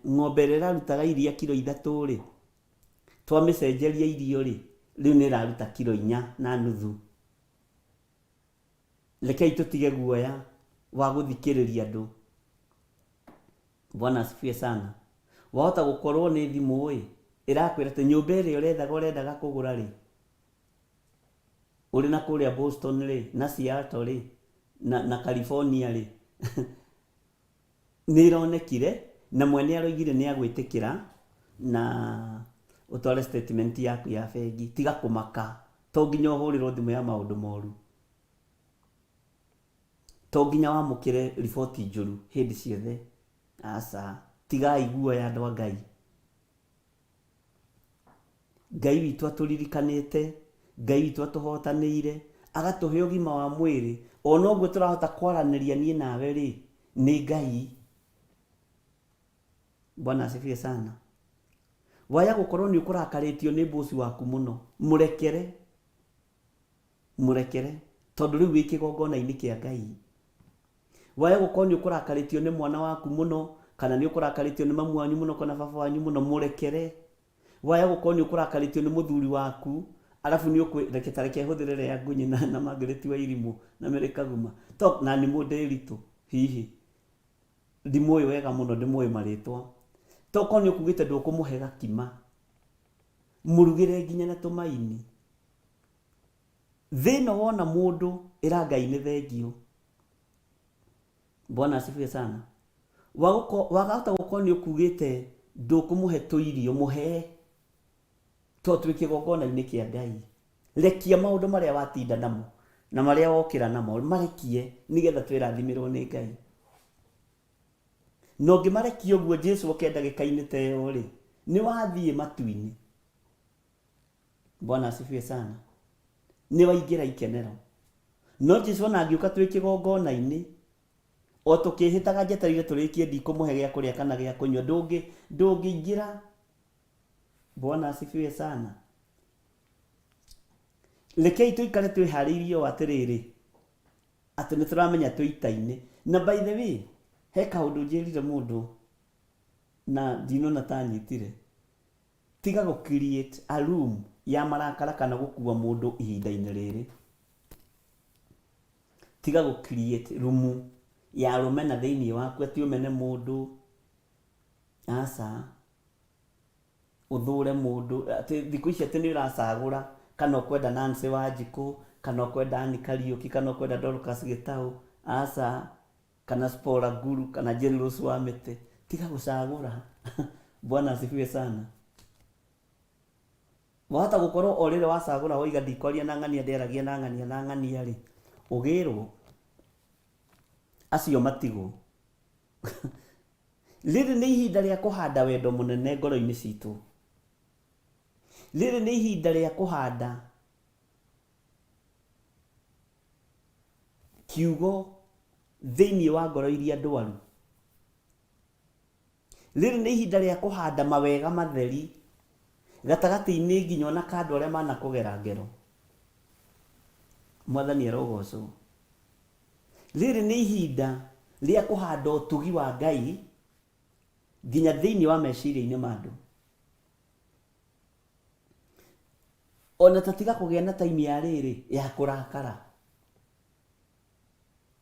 ng'ombe ĩrĩa ĩrarutaga iria kilo 3 rĩ, twamĩcenjeria irio rĩ, rĩu nĩ ĩraruta kilo 4.5. Rekei tũtige guoya wa gũthikĩrĩria andũ. Bwana asifiwe sana. Wahota gũkorwo nĩ thimũ ĩ, ĩrakwĩra atĩ nyũmba ĩrĩa ũrendaga kũgũra rĩ, ũrĩ na kũrĩa Boston rĩ, na Seattle rĩ, na California rĩ, nĩ ironekire na mwene aroigire nĩ agwĩtĩkĩra na ũtware statement yaku ya bengi. Tiga kũmaka, to nginya ũhũrĩrwo thimũ ya maũndũ moru, to nginya wamũkĩre riboti njũru hĩndĩ ciothe. Aca, tigai guoya andũ a Ngai. Ngai witũ atũririkanĩte, Ngai witũ atũhotanĩire, agatũhe ũgima wa mwĩrĩ, ona ũguo tũrahota kwaranĩria niĩ nawe rĩ, nĩ Ngai. Bwana asifiwe sana. Waya gũkorwo nĩ ũkũrakarĩtio nĩ bosi waku mũno, mũrekere tondũ rĩu wĩ kĩgongona-inĩ kĩa Ngai. Waya gũkorwo nĩ ũkũrakarĩtio nĩ mwana waku mũno, kana nĩ ũkũrakarĩtio nĩ mamu wanyu mũno kana baba wanyu mũno, mũrekere. Waya gũkorwo nĩ ũkũrakarĩtio nĩ mũthuri waku, arabu nĩ ũkũreke hũthĩre rĩa ngũnyi na Margaret wa Irimũ na Mary Kaguma na nĩ mũndĩritũ hihi ndimũĩ wega mũno, ndimũĩ marĩtwa, tokorwo nĩ ũkugĩte ndũkũmũhe gakima, mũrugĩre nginya na tũmaini. Thĩna wona mũndũ ĩra Ngai nĩ thengio. Bwana asifiwe sana. Wagahota gũkorwo nĩ ũkugĩte ndũkũmũhe tũirio, mũhe to twĩ kĩgongona-inĩ kĩa Ngai. Rekia maũndũ marĩa watinda namo na marĩa wokĩra namo, marekie nĩgetha twĩrathimirwo nĩ Ngai. Na ũngĩmarekia ũguo Jesũ oke ndagĩka-inĩ ta ĩyo rĩ, nĩ wathiĩ matu-inĩ. Bwana asifiwe sana. Nĩ waingĩra ikenero. No Jesũ ona angĩũka twĩ kĩgongona-inĩ, o tũkĩhĩtaga njeterire tũrĩkie ndikũmũhe gĩa kũrĩa kana gĩa kũnyua, ndũngĩingĩra. Bwana asifiwe sana. Rekei tũikare twĩharĩirie o atĩrĩrĩ, atĩ nĩ tũramenya twĩita-inĩ. Na by the way, he kaũndũ njĩrire mũndũ na ndinona ta nyitire. Tiga gũ create a room ya marakara kana gũkua mũndũ ihinda-inĩ rĩrĩ. Tiga gũ create room ya rũmena thĩinĩ waku, atĩ ũmene mũndũ, aca ũthũre mũndũ, atĩ thikũ ici atĩ nĩ ũracagũra kana ũkwenda Nancy Wanjikũ, kana ũkwenda Anne Kariuki, kana ũkwenda Dorcas Gĩtaũ, aca kana Spora Guru, kana Jairus wa Mĩtĩ. Tiga gũcagũra. Bwana asifiwe sana. Wahota gũkorwo o rĩrĩ wacagũra woiga ndikwaria na ng'ania, ndĩaragia na ng'ania rĩ, ũgĩrwo acio matigwo. Rĩrĩ nĩ ihinda rĩa kũhanda wendo mũnene ngoro-inĩ citũ. Rĩrĩ nĩ ihinda rĩa kũhanda kiugo thĩinĩ wa ngoro iria ndwaru. Rĩrĩ nĩ ihinda rĩa kũhanda mawega matheri gatagatĩ-inĩ nginya ona kandũ arĩa manakũgera ngero. Mwathani arogocwo. Rĩrĩ nĩ ihinda rĩa kũhanda ũtugi wa Ngai nginya thĩinĩ wa meciria-inĩ ma andũ. Ona tatiga kũgĩa na time ya rĩrĩ ya kũrakara.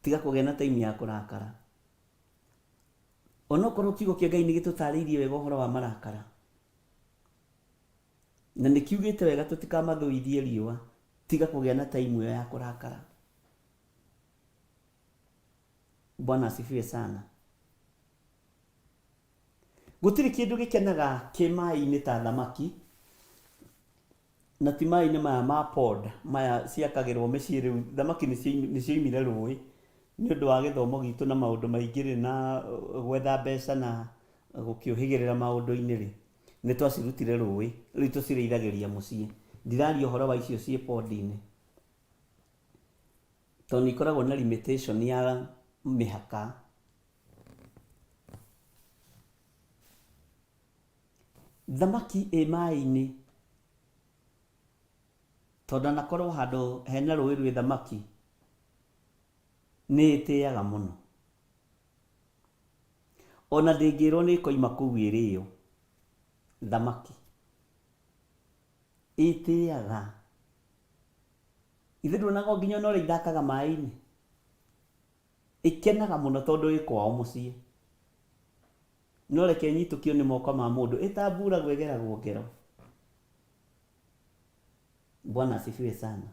Tiga kũgĩa na time ya kũrakara. Ona okorwo kiugo kĩa Ngai nĩ gĩtũtarĩirie wega ũhoro wa marakara, na nĩ kiugĩte wega tũtikamathũithie riũa, tiga kũgĩa na time ĩyo ya kũrakara. Bwana asifiwe sana. Gũtirĩ kĩndũ gĩkenaga kĩ maĩ-inĩ ta thamaki, na ti maĩ-inĩ maya ma pond maya ciakagĩrwo mĩciĩ rĩu. Thamaki nĩ cioimire rũĩ nĩ ũndũ wa gĩthomo gitũ na maũndũ maingĩ rĩ, na gwetha mbeca na gũkĩũhĩgĩrĩra maũndũ-inĩ rĩ, nĩ twacirutire rũĩ, rĩu tũcirĩithagĩria mũciĩ. Ndiraria ũhoro wa icio ciĩ pond-inĩ, tondũ nĩ ikoragwo na limitation ya mĩhaka. Thamaki ĩ maĩ-inĩ, tondũ anakorwo handũ hena rũĩ rwĩ thamaki, nĩ ĩtĩaga mũno. Ona ndĩngĩrwo nĩ ĩkoima kũu ĩrĩo, thamaki ĩtĩaga. Ithe nduonaga nginya ona ũrĩa ithakaga maĩ-inĩ, ĩkenaga mũno tondũ ĩ kwao mũciĩ. No reke nyitũkio nĩ moko ma mũndũ, ĩtamburagwo ĩgeragwo ngero. Bwana asifiwe sana.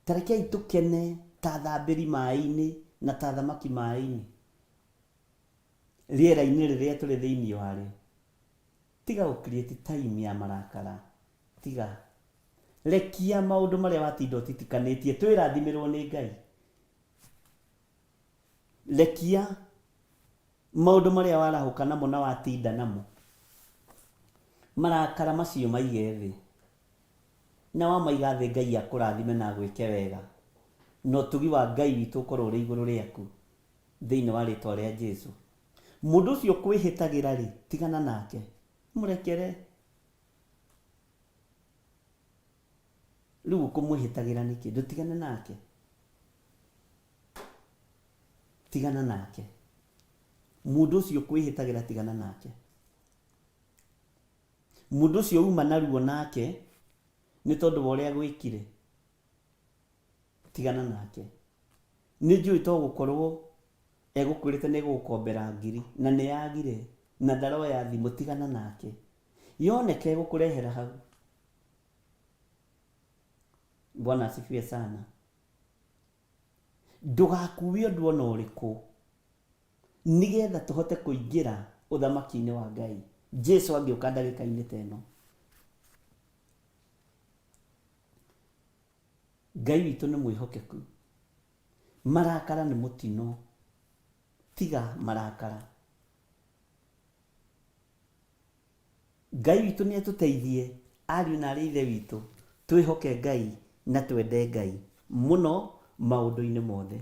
Tarekei tũkene ta thambĩri maĩ-inĩ na ta thamaki maĩ-inĩ, rĩera-inĩ rĩrĩa tũrĩ thĩinĩ warĩo. Tiga gũ create time ya marakara. Tiga. Rekia maũndũ marĩa watinda ũtitikanĩtie, twĩrathimirwo nĩ Ngai. Rekia maũndũ marĩa warahũka namo na watinda namo. marakara macio maige thĩ, na wamaiga thĩ Ngai akũrathime na gwĩke wega, na ũtugi wa Ngai witũ ũkorwo ũrĩ igũrũ rĩaku thĩinĩ wa rĩtwa rĩa Jesũ. Mũndũ ũcio kwĩhĩtagĩra rĩ, tigana nake, mũrekere. Rĩu ũkũmwĩhĩtagĩra nĩkĩ? Ndũtigane nake, tigana nake. Mũndũ ũcio kwĩhĩtagĩra, tigana nake. Mũndũ ũcio uma naruo nake nĩ tondũ wa ũrĩa gwĩkire, tigana nake. Nĩ njũĩ to gũkorwo egũkwĩrĩte nĩ gũgũkombera ngiri na nĩ yagire na ndaroya thimũ, tigana nake. Yoneka egũkũrehera hau. Bwana asifiwe sana. Ndũgakue ũndũ ona ũrĩkũ nĩgetha tũhote kũingĩra ũthamaki-inĩ wa Ngai. Jesũ angĩũka ndagĩka-inĩ ta ĩno, Ngai witũ nĩ mwĩhokeku. Marakara nĩ mũtino, tiga marakara. Ngai witũ nĩ atũteithie, ariũ na arĩ ithe witũ, twĩhoke Ngai na twende Ngai mũno maũndũ-inĩ mothe.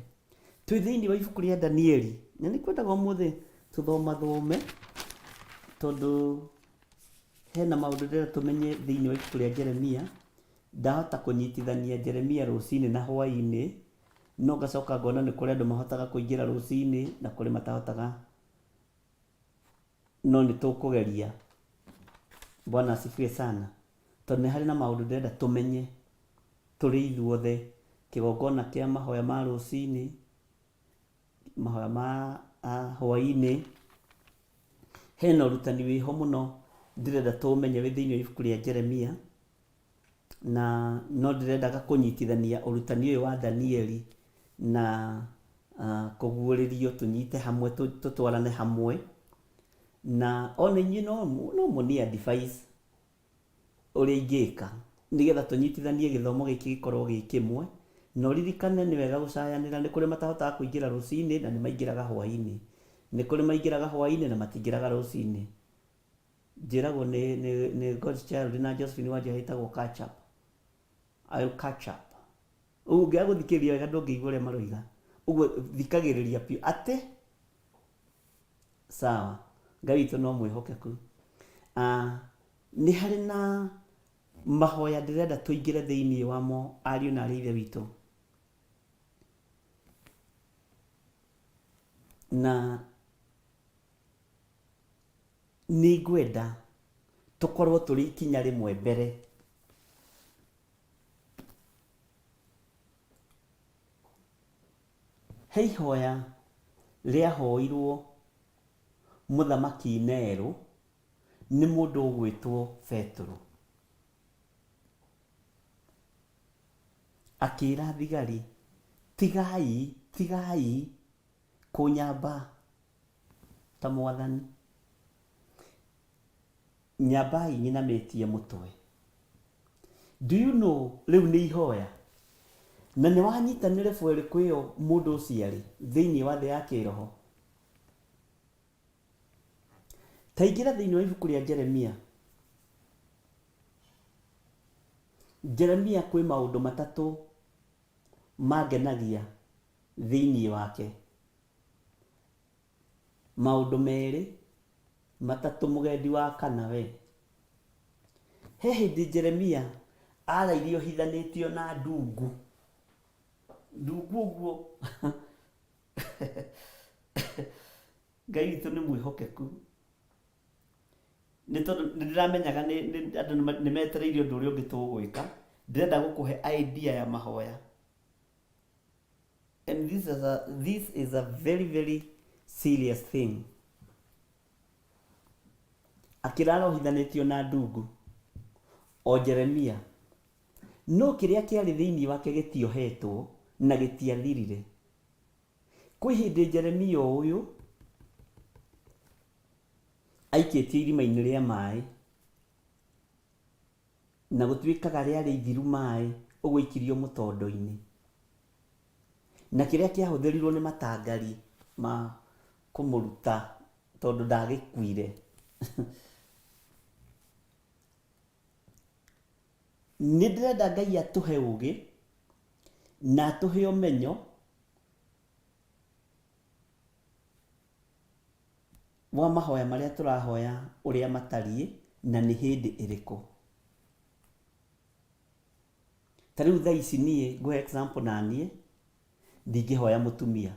Twĩ thĩinĩ wa ibuku rĩa Danieli, na nĩ kwendaga ũmũthĩ tũthome tondũ hena maũndũ ndĩrenda tũmenye thĩinĩ wa ibuku rĩa Jeremia. Ndahota kũnyitithania Jeremia rũcinĩ na hwaĩ-inĩ, no ngacoka ngona nĩ kũrĩ andũ mahotaga kũingĩra rũcinĩ na kũrĩ matahotaga, no nĩ tũkũgeria. Bwana asifiwe sana. Tondũ nĩ harĩ na maũndũ ndĩrenda tũmenye tũrĩ ithuothe. Kĩgongona kĩa mahoya ma rũcinĩ, mahoya ma hwaĩ-inĩ, hena ũrutani wĩho mũno ndĩrenda tũmenye wĩ thĩinĩ wa ibuku rĩa Jeremia, na no ndĩrendaga kũnyitithania ũrutani ũyũ wa Danieli na kũguũrĩrio tũnyite hamwe, tũtwarane hamwe. Na ona inyuĩ no mũni advice ũrĩa ingĩka nĩgetha tũnyitithanie gĩthomo gĩkĩ gĩkorwo gĩ kĩmwe. No ririkane nĩ wega gũcayanĩra. Nĩ kũrĩ matahotaga kũingĩra rũcinĩ na nĩ maingĩraga hwaĩ-inĩ, nĩ kũrĩ maingĩraga hwaĩ-inĩ na matingĩraga rũcinĩ. Njĩragwo nĩ God's Child na Josephine Wanjiru ĩtagwo catch up. I'll catch up. Ũngĩaga gũthikĩrĩria wega ndũngĩigua ũrĩa maroiga, ũguo thikagĩrĩria piũ atĩ sawa. Ngai witũ no mwĩhokeku. Nĩ harĩ na mahoya ndĩrenda tũingĩre thĩinĩ wamo, ariũ na arĩ ithe witũ, na nĩ ngwenda tũkorwo tũrĩ ikinya rĩmwe mbere. He ihoya rĩahoirwo mũthamaki Nero nĩ mũndũ ũgwĩtwo Petero. Akĩra thigari, tigai kũnyamba ta Mwathani, nyambai nyinamĩtie mũtwe. Do you know, rĩu nĩ ihoya na nĩ wanyita nĩ level ĩrĩkũ ĩyo mũndũ ũcio arĩ thĩinĩ wa thĩ ya kĩroho. Ta ingĩra thĩinĩ wa ibuku rĩa Jeremia. Jeremia kwĩ maũndũ matatũ mangenagia thĩinĩ wake. Maũndũ merĩ matatũ mũgendi wa kana we. He hĩndĩ Jeremia arairio hithanĩtio na ndungu. Ndungu ũguo. Ngai witũ nĩ mwĩhokeku. Nĩ tondũ nĩ ndĩramenyaga andũ nĩ metereire ũndũ ũrĩa ũngĩ tũgwĩka. Ndĩrenda gũkũhe idea ya mahoya. And this is a very, very serious thing. Akĩrara ũhithanĩtio na ndungu o Jeremia, no kĩrĩa kĩarĩ thĩinĩ wake gĩtiohetwo na gĩtiathirire. Kwĩ hĩndĩ Jeremia ũyũ aikĩtio irima-inĩ rĩa maĩ, na gũtuĩkaga rĩarĩ ithiru maĩ, ũgũikirio mũtondo-inĩ, na kĩrĩa kĩahũthĩrirwo nĩ matangari ma kũmũruta tondũ ndagĩkuire. nĩ ndĩrenda Ngai atũhe ũgĩ na atũhe ũmenyo wa mahoya marĩa tũrahoya ũrĩa matariĩ na nĩ hĩndĩ ĩrĩkũ. Ta rĩu thaa ici niĩ ngũhe example na niĩ ndingĩhoya mũtumia.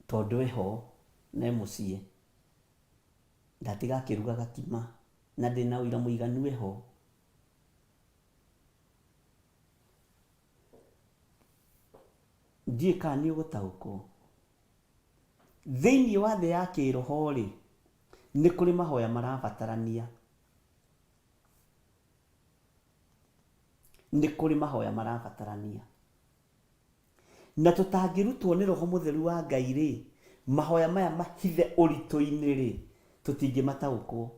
Tondũ eho na mũciĩ ndatiga akĩruga gakima na ndĩna ũira mũiganu eho. Ndiĩ kana nĩ ũgũtaũkwo. Thĩinĩ wa thĩ ya kĩroho rĩ, nĩ kũrĩ mahoya marabatarania. Nĩ kũrĩ mahoya marabatarania. Na tũtangĩrutwo nĩ Roho Mũtheru wa Ngai rĩ, mahoya maya mahithe ũritũ-inĩ rĩ, tũtingĩmataũkwo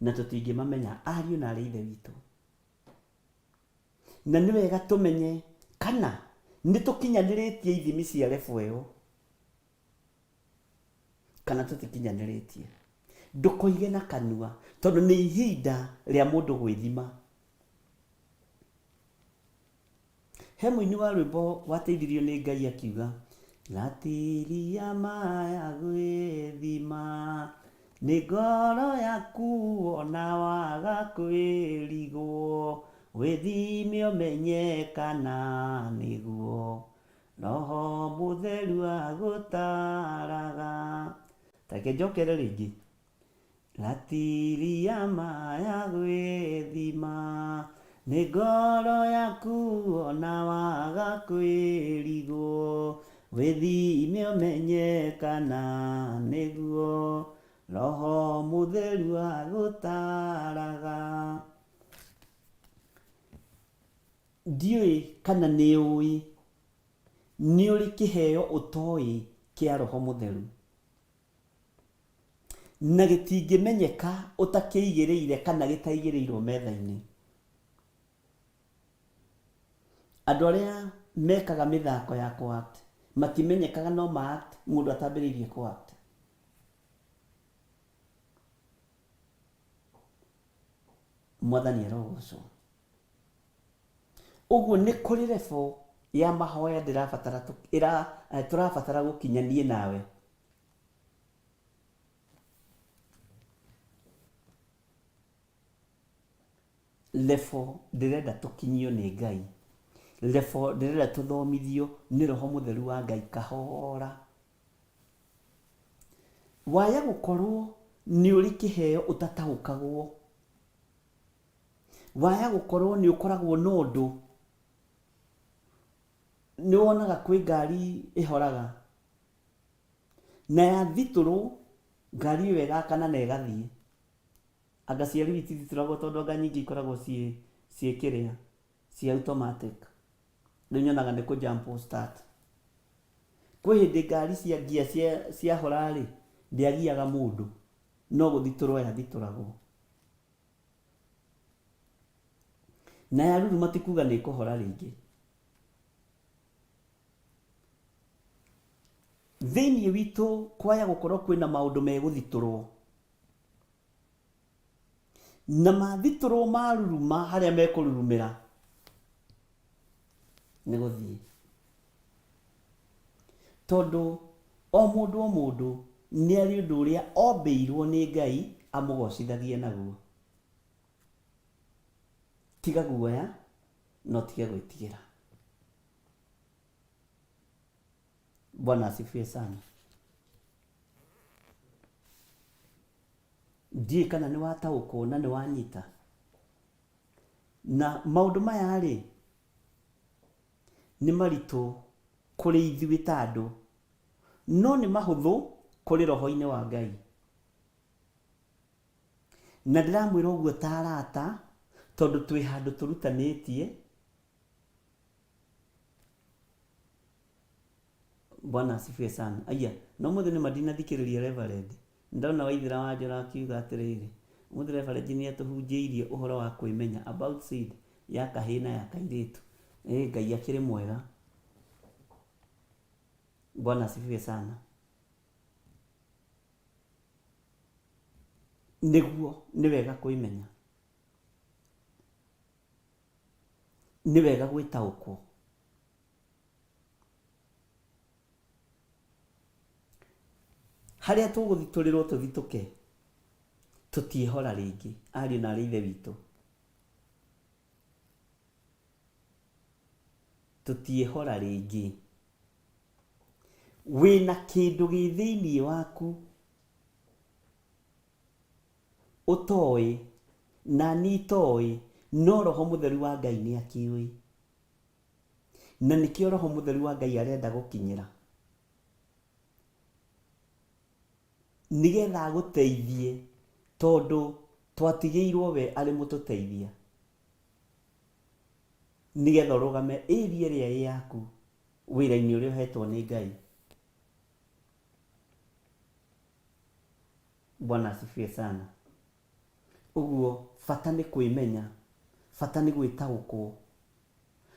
na tũtingĩmamenya ariũ na arĩ ithe witũ. Na nĩ wega tũmenye kana nĩ tũkinyanĩrĩtie ithimi cia level ĩyo kana tũtikinyanĩrĩtie. Ndũkoige na kanua tondũ nĩ ihinda rĩa mũndũ gwĩthima. He mũini wa rwĩmbo wateithirio nĩ Ngai akiuga, gatiria maya gwĩthima nĩ ngoro yaku ona waga kwĩrigwo, wĩthime ũmenye kana nĩguo Roho Mũtheru agũtaraga. Take njokere rĩngĩ. Gatiria maya gwĩthima nĩ ngoro yaku ona waga kwĩrigwo, wĩthime ũmenye kana nĩguo Roho Mũtheru agũtaraga. Ndiũĩ kana nĩ ũĩ nĩ ũrĩ kĩheo ũtoĩ kĩa Roho Mũtheru na gĩtingĩmenyeka ũtakĩigĩrĩire kana gĩtaigĩrĩirwo metha-inĩ. Andũ arĩa mekaga mĩthako ya kũ-act matimenyekaga no ma-act mũndũ atambĩrĩirie kũ-act. Mwathani arogocwo. Ũguo nĩ kũrĩ level ya mahoya tũrabatara gũkinyanie nawe. Level ndĩrenda tũkinyio nĩ Ngai. Level ndĩrenda tũthomithio nĩ Roho Mũtheru wa Ngai kahora. Waya gũkorwo nĩ ũrĩ kĩheo ũtataũkagwo. Waya gũkorwo nĩ ũkoragwo na ũndũ. Nĩ wonaga kwĩ ngari ĩhoraga na yathitũrwo ngari ĩyo ĩgakana na ĩgathiĩ. Anga cia rĩu itithitũragwo tondũ anga nyingĩ ikoragwo ciĩ kĩrĩa cia automatic. Rĩu nyonaga nĩ kũ jump start. Kwĩ hĩndĩ ngari cia gear ciahora rĩ ndĩagiaga mũndũ no gũthitũrwo yathitũragwo. Na yaruruma ti kuga nĩ ĩkũhora rĩngĩ. Thĩinĩ witũ kwaya gũkorwo kwĩna maũndũ megũthitũrwo. Na mathitũrwo maruruma harĩa mekũrurumĩra nĩ gũthiĩ. Tondũ o mũndũ nĩ arĩ ũndũ ũrĩa ombĩirwo nĩ Ngai amũgocithagie naguo. Tiga guoya no tige gwĩtigĩra. Bwana asifiwe sana. Ndiĩ kana nĩ wataũkwo na nĩ wanyita. Na maũndũ maya rĩ nĩ maritũ kũrĩ ithuĩ ta andũ no nĩ mahũthũ kũrĩ roho-inĩ wa Ngai. Na ndĩramwĩra ũguo ta arata tondũ twĩ handũ tũrutanĩtie. Bwana asifiwe sana. Aya, no mũthĩ nĩ madinathikĩrĩria Reverend. Ndona Waithĩra wa Njora akiuga atĩrĩrĩ, mũthĩ Reverend nĩ atũhunjĩirie ũhoro wa kwĩmenya about seed ya kahĩĩ na ya kairĩtu. Ngai akĩrĩ mwega. Bwana asifiwe sana. niguo nĩ wega kwĩmenya, nĩ wega gwĩtaũkwo. Harĩa tũgũthitũrĩrwo tũthitũke, tũtiĩhora rĩngĩ, ariũ na ithe witũ, tũtiĩhora rĩngĩ. Wĩna kĩndũ gĩ thĩinĩ waku ũtoĩ na niĩ itoĩ, no Roho Mũtheru wa Ngai nĩ akĩũĩ, na nĩkĩo Roho Mũtheru wa Ngai arenda gũkinyĩra, nĩgetha agũteithie, tondũ twatigĩirwo we arĩ mũtũteithia, nĩgetha ũrũgame area ĩrĩa ĩ yaku wĩra-inĩ ũrĩa ũhetwo nĩ Ngai. Bwana asifiwe sana. Ũguo bata nĩ kwĩmenya, bata nĩ gwĩtaũkwo,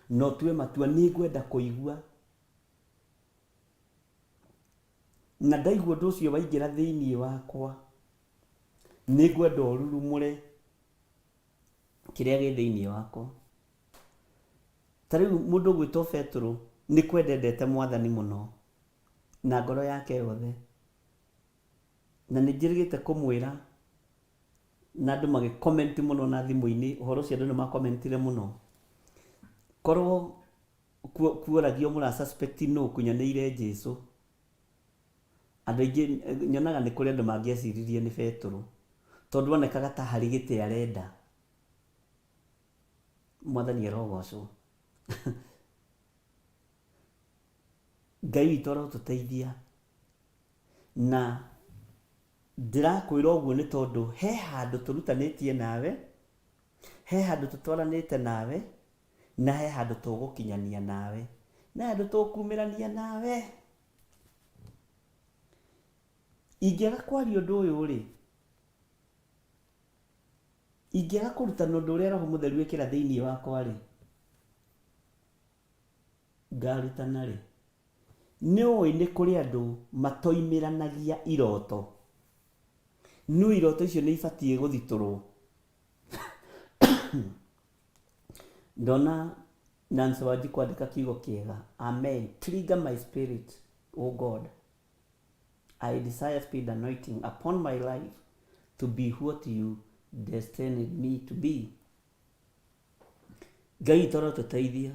no tue matua nĩ ngwenda kũigua, na ndaigua ũndũ ũcio waingĩra thĩinĩ wakwa, nĩ ngwenda ũrurumũre kĩrĩa gĩ thĩinĩ wakwa. Ta rĩu mũndũ gwĩtwo Petro nĩ kwendendete Mwathani mũno na ngoro yake yothe, na nĩ njĩrĩgĩte kũmwĩra, na andũ magĩkomenti mũno na thimũ-inĩ, ũhoro ũcio andũ nĩ makomentire mũno, korwo kuoragio mũra suspect no kunyanĩire Jesũ, andũ aingĩ nyonaga nĩ kũrĩ andũ mangĩeciririe nĩ Petro, tondũ onekaga ta harĩ gĩtĩ arenda. Mwathani arogocwo. Ngai witũ arotũteithia, na ndĩrakwĩra ũguo nĩ tondũ he handũ tũrutanĩtie nawe, he handũ tũtwaranĩte nawe, na he handũ tũgũkinyania nawe, na handũ tũkumĩrania nawe. Ingĩaga kwaria ũndũ ũyũ rĩ, ingĩaga kũrutana ũndũ ũrĩa Roho Mũtheru wĩkĩra thĩinĩ wakwa rĩ, ngarutana rĩ, nĩũĩ nĩ kũrĩ andũ matoimĩranagia iroto, no iroto icio nĩ ibatiĩ gũthitũrwo. Ndona Nancy Wanjiku kwandĩka kiugo kĩega, amen, trigger my spirit, oh God, I desire speed anointing upon my life to be what you destined me to be. Ngai toro tũteithia.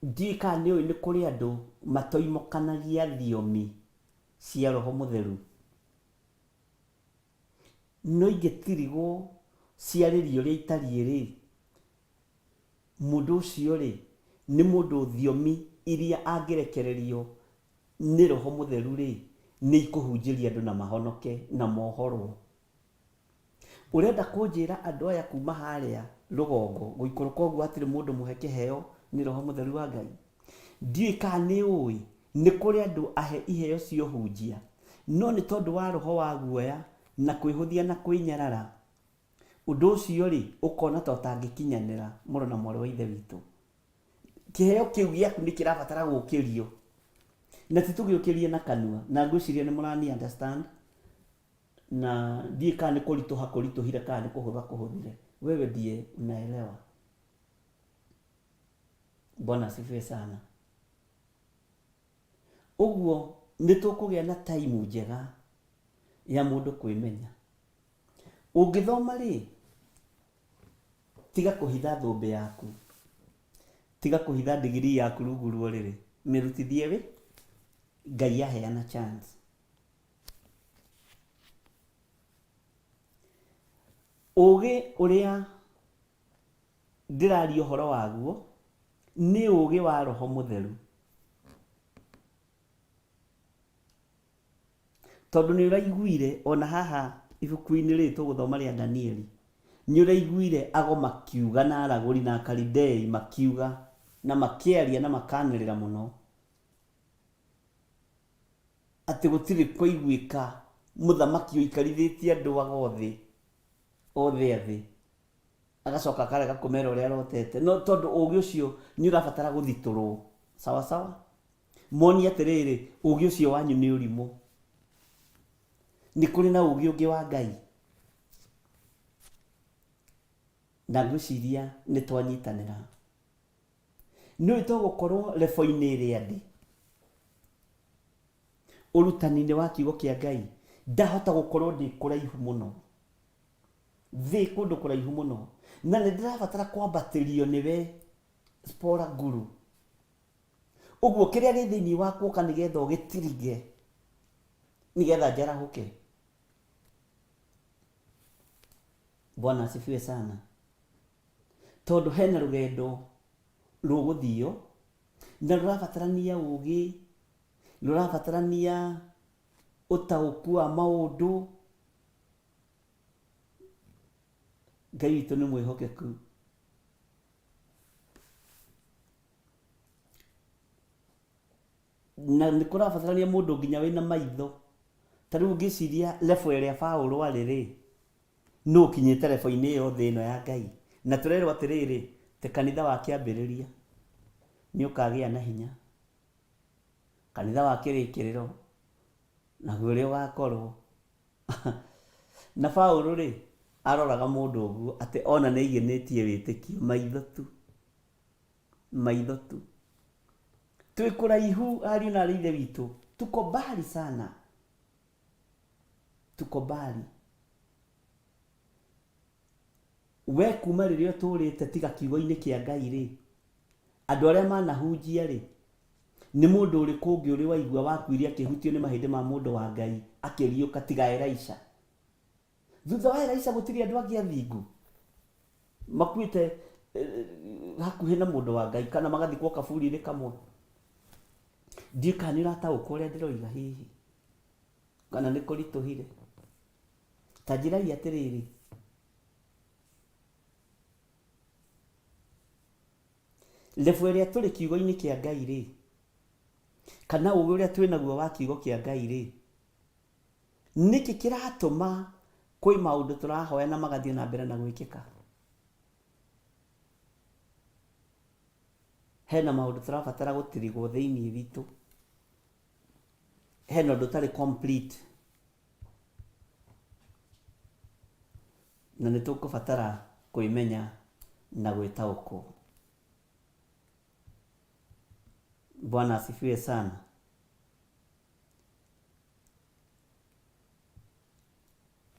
Ndika nĩũĩ nĩ kũrĩ andũ matoimũkanagia thiomi cia Roho Mũtheru, no ingĩtirigwo ciarĩrio rĩa itariĩ rĩ, mũndũ ũcio rĩ nĩ mũndũ thiomi iria angĩrekererio nĩ Roho Mũtheru rĩ, nĩ ikũhunjĩria andũ na mahonoke na mohorwo. Ũrenda kũnjĩra andũ aya kuma harĩa rũgongo gũikũrũka ũguo hatirĩ mũndũ mũhe kĩheo nĩ Roho Mũtheru wa Ngai? Ndiũĩ kana nĩũĩ nĩ kũrĩ andũ ahe iheo cia ũhunjia, no nĩ tondũ wa roho wa guoya na kwĩhũthia na kwĩnyarara, ũndũ ũcio rĩ ũkona ta ũtangĩkinyanĩra mũrũ na mwarĩ wa ithe witũ. Kĩheo kĩu gĩaku nĩ kĩrabatara gũkĩrio, na titũgĩũkĩrie na kanua, na ngwĩciria nĩ mũrani understand, na ndiĩ kana nĩ kũritũha kũritũhire kana nĩ kũhũtha kũhũthire, wewe ndiye unaelewa. Bwana asifiwe sana. Ũguo nĩ tũkũgĩa na time njega ya mũndũ kwĩmenya. Ũngĩthoma rĩ, tiga kũhitha thũmbĩ yaku, tiga kũhitha degree yaku rungu rwa rĩrĩ, mĩrutithie wĩ, Ngai aheana chance. Ũgĩ ũrĩa ndĩraria ũhoro waguo nĩ ũgĩ wa Roho Mũtheru, tondũ nĩ ũraiguire ona haha ibuku-inĩ rĩ tũgũthoma rĩa Danieli, nĩ ũraiguire ago makiuga na aragũri na Akalidei makiuga na makĩaria na makanĩrĩra mũno atĩ gũtirĩ kũiguĩka mũthamaki ũikarithĩtie andũ agothe othe athĩ, agacoka akarega kũmera ũrĩa arotete, no tondũ ũgĩ ũcio nĩ ũrabatara gũthitũrwo. Sawa sawa, moni atĩrĩrĩ, ũgĩ ũcio wanyu nĩ ũrimũ, nĩ kũrĩ na ũgĩ ũngĩ wa Ngai, na ngwĩciria nĩ twanyitanĩra. Nĩ tũgũkorwo level-inĩ ĩrĩa ndĩ ũrutani-inĩ wa kiugo kĩa Ngai, ndahota gũkorwo ndĩ kũraihu mũno, thĩ kũndũ kũraihu mũno, na nĩ ndĩrabatara kwambatĩrio nĩwe Spora Guru. Ũguo kĩrĩa gĩ thĩinĩ wakwa ũka nĩgetha ũgĩtirige, nĩgetha njarahũke. Bwana asifiwe sana. Tondũ hena rũgendo rũgũthio na rũrabatarania ũgĩ, rũrabatarania ũtaũku wa maũndũ. Ngai witũ nĩ mwĩhokeku. Na nĩ kũrabatarania mũndũ nginya wĩna maitho. Ta rĩu ngĩciria level ĩrĩa Paũlũ arĩ rĩ, no kinyĩte level-inĩ ĩyo thĩ ĩno ya Ngai. Na tũrerwo atĩrĩrĩ, te kanitha wa kĩambĩrĩria nĩ ũkagĩa na hinya, kanitha wa kĩrĩkĩrĩro naguo ũrĩa ũgakorwo. Na Paũlũ rĩ, aroraga mũndũ ũguo atĩ ona nĩ aiganĩtie wĩtĩkio, maitho tu, maitho tu. Twĩ kũraihu ariũ na ithe witũ, tuko mbali sana, tuko mbali. We kuma rĩrĩa ũtũrĩte tiga kiugo-inĩ kĩa Ngai rĩ, andũ arĩa manahunjia rĩ, nĩ mũndũ ũrĩkũ ũngĩ ũrĩ waigua wakuire akĩhutio nĩ mahĩndĩ ma mũndũ wa Ngai akĩriũka tiga Elisha? Thutha wa Elisha gũtirĩ andũ angĩ athingu makuĩte hakuhĩ na mũndũ wa Ngai, kana magathikwo kaburi-inĩ kamwe. Ndiũĩ kana nĩ ũrataũkwo ũrĩa ndĩroiga hihi, kana nĩ kũritũhire. Ta njĩrai atĩrĩrĩ, level ĩrĩa tũrĩ kiugo-inĩ kĩa Ngai rĩ, kana ũgĩ ũrĩa twĩ naguo wa kiugo kĩa Ngai rĩ, nĩkĩ kĩratũma kwĩ maũndũ tũrahoya na magathiĩ na mbere na gwĩkĩka? Hena maũndũ tũrabatara gũtirigwo thĩinĩ witũ, hena ũndũ ũtarĩ complete, na nĩ tũkũbatara kwĩmenya na gwĩtaũkwo. Bwana asifiwe sana.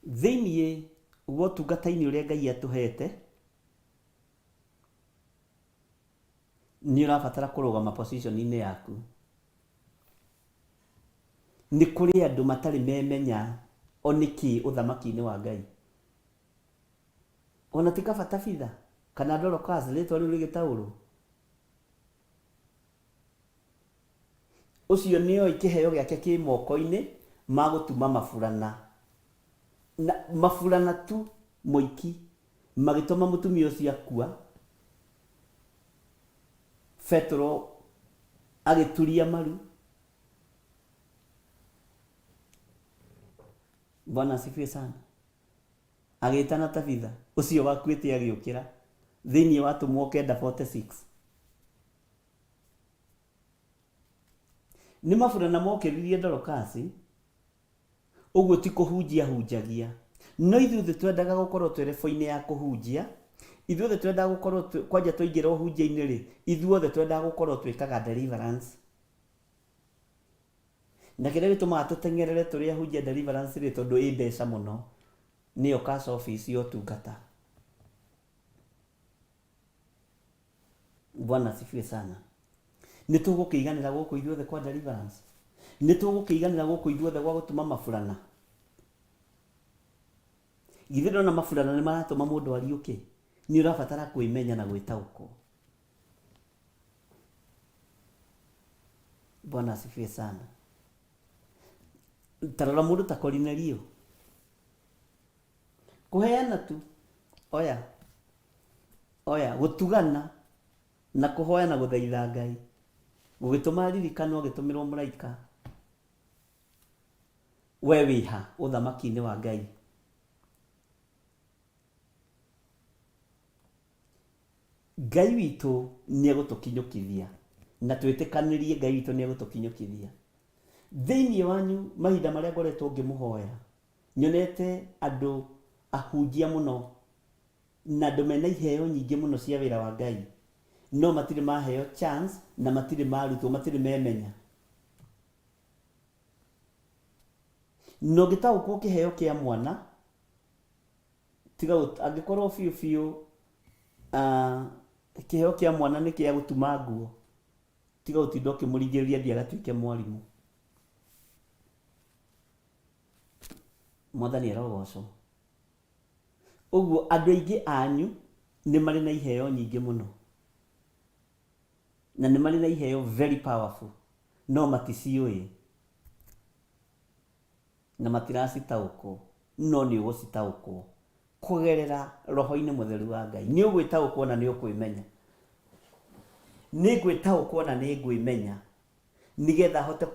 Thĩinĩ wa ũtungata-inĩ ũrĩa Ngai atũhete, nĩ ũrabatara kũrũgama position-inĩ yaku. Nĩ kũrĩ andũ matarĩ memenya o nĩkĩ ũthamaki-inĩ wa Ngai. Ona ti kaba Tabitha kana Dorcas rĩtwa rĩu rĩgĩtaũrwo, ũcio nĩoĩ kĩheo gĩake kĩ moko-inĩ ma gũtuma maburana, na maburana tu mũiki magĩtũma mũtumia ũcio akua. Petro agĩturia maru. Bwana asifiwe sana. Agĩtana Tabitha, ũcio wakuĩte agĩũkĩra thĩinĩ wa Atũmwo 9:46. Nĩ maburana mokĩririe Dorcas, ũguo ti kũhunjia hunjagia. No ithuĩ twendaga gũkorwo twĩ level-inĩ ya kũhunjia, ithuothe twendaga gũkorwo kwanja twaingĩra ũhunjia-inĩ rĩ, ithuothe twendaga gũkorwo twĩkaga deliverance. Na kĩrĩa gĩtũmaga tũteng'erere tũrĩ ahunjia deliverance rĩ, tondũ ĩ mbeca mũno, nĩyo cash office ya ũtungata. Bwana asifiwe sana. Nĩ tũgũkĩiganĩra gũkũ ithuothe kwa deliverance? Nĩ tũgũkĩiganĩra gũkũ ithuothe gwa gũtuma maburana? Githĩ ndona maburana nĩ maratũma mũndũ ariũke? Nĩ ũrabatara kwĩmenya na gwĩtaũkwo. Bwana asifiwe sana. Tarora mũndũ ta Kornelio, kũheana tu, oya gũtugana na kũhoya na gũthaitha Ngai, gũgĩtũma ririkano agĩtũmĩrwo mũraika. We wĩha ũthamaki-inĩ wa Ngai? Ngai witũ nĩ egũtũkinyũkithia, na twĩtĩkanĩrie Ngai witũ nĩ egũtũkinyũkithia. Thĩinĩ wanyu mahinda marĩa ngoretwo ngĩmũhoya, nyonete andũ ahunjia mũno na andũ mena iheo nyingĩ mũno cia wĩra wa Ngai, no matirĩ maheo chance na matirĩ marutwo, matirĩ memenya. No gĩtaũkwo kĩheo kĩa mwana tiga angĩkorwo biũ kĩheo kĩa mwana nĩ kĩa gũtuma nguo, tiga ũtinda ũkĩmũringĩrĩria thiĩ agatuĩke mwarimũ. Mwathani arogocwo. Ũguo andũ aingĩ anyu nĩ marĩ na iheo nyingĩ mũno, na nĩ marĩ na iheo very powerful, no maticiũĩ na matiracitaũkwo, no nĩ ũgũcitaũkwo kũgerera roho-inĩ mũtheru wa Ngai. Nĩ ũgwĩtaũkwo na nĩ ũkwĩmenya, nĩ ngwĩtaũkwo na nĩ ngwĩmenya nĩgetha hote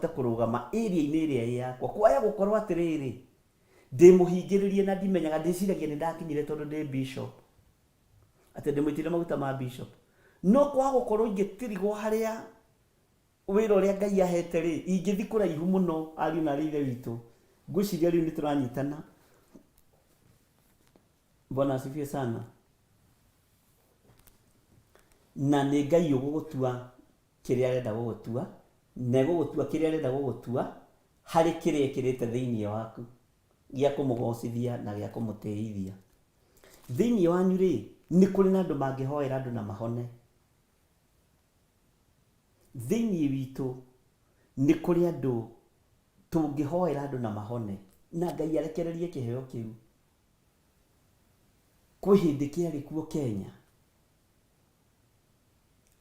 kũrũgama area-inĩ ĩrĩa yakwa. Kwaya gũkorwo atĩrĩrĩ ndĩmũhingĩrĩrie na ndimenyaga, ndĩciragia nĩ ndakinyire tondũ ndĩ bishop, atĩ ndĩmũitire maguta ma bishop, no kwa gũkorwo ingĩtirigwo harĩa wĩra ũrĩa Ngai ahete rĩ, ingĩthi kũraihu mũno. Ariũ na ithe witũ, ngwĩciria rĩu nĩ tũranyitana. Bwana asifiwe sana. Na nĩ Ngai ũgũgũtua kĩrĩa arenda gũgũtua, na gũgũtua kĩrĩa arenda gũgũtua harĩ kĩrĩa ekĩrĩte thĩinĩ waku gĩa kũmũgocithia na gĩa kũmũtĩithia. Thĩinĩ wanyu rĩ, nĩ kũrĩ na andũ mangĩhoera andũ na mahone. Thĩinĩ witũ nĩ kũrĩ andũ tũngĩhoera andũ na mahone na Ngai arekererie kĩheo kĩu. Kwĩ hĩndĩ kĩarĩ kuo Kenya,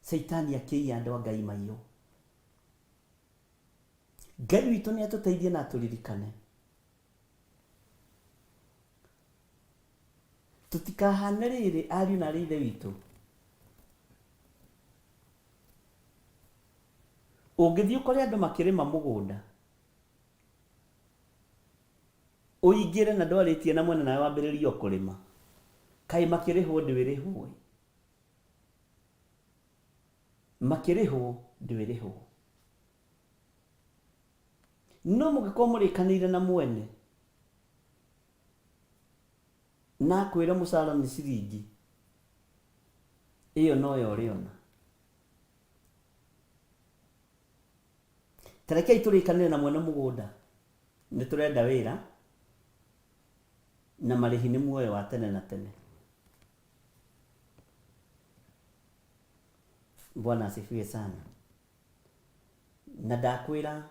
Saitani akĩiya andũ a Ngai maiyũ. Ngai witũ nĩ atũteithie na atũririkane. Tũtikahane rĩrĩ ariũ na ithe witũ. Ũngĩthiĩ ũkore andũ makĩrĩma mũgũnda, ũingĩre na ndwarĩtie na mwena nawe wambĩrĩrie o kũrĩma, kaĩ makĩrĩhwo ndwĩrĩhwo? Makĩrĩhwo ndwĩrĩhwo. No mũngĩkorwo mũrĩkanĩire na mwene na kwĩra mũcara nĩ ciringi, ĩyo noyo ũrĩona. Tarekei tũrĩkanĩre na mwene mũgũnda nĩ tũrenda wĩra na marĩhi nĩ muoyo wa tene na tene. Bwana asifiwe sana. Na ndakwĩra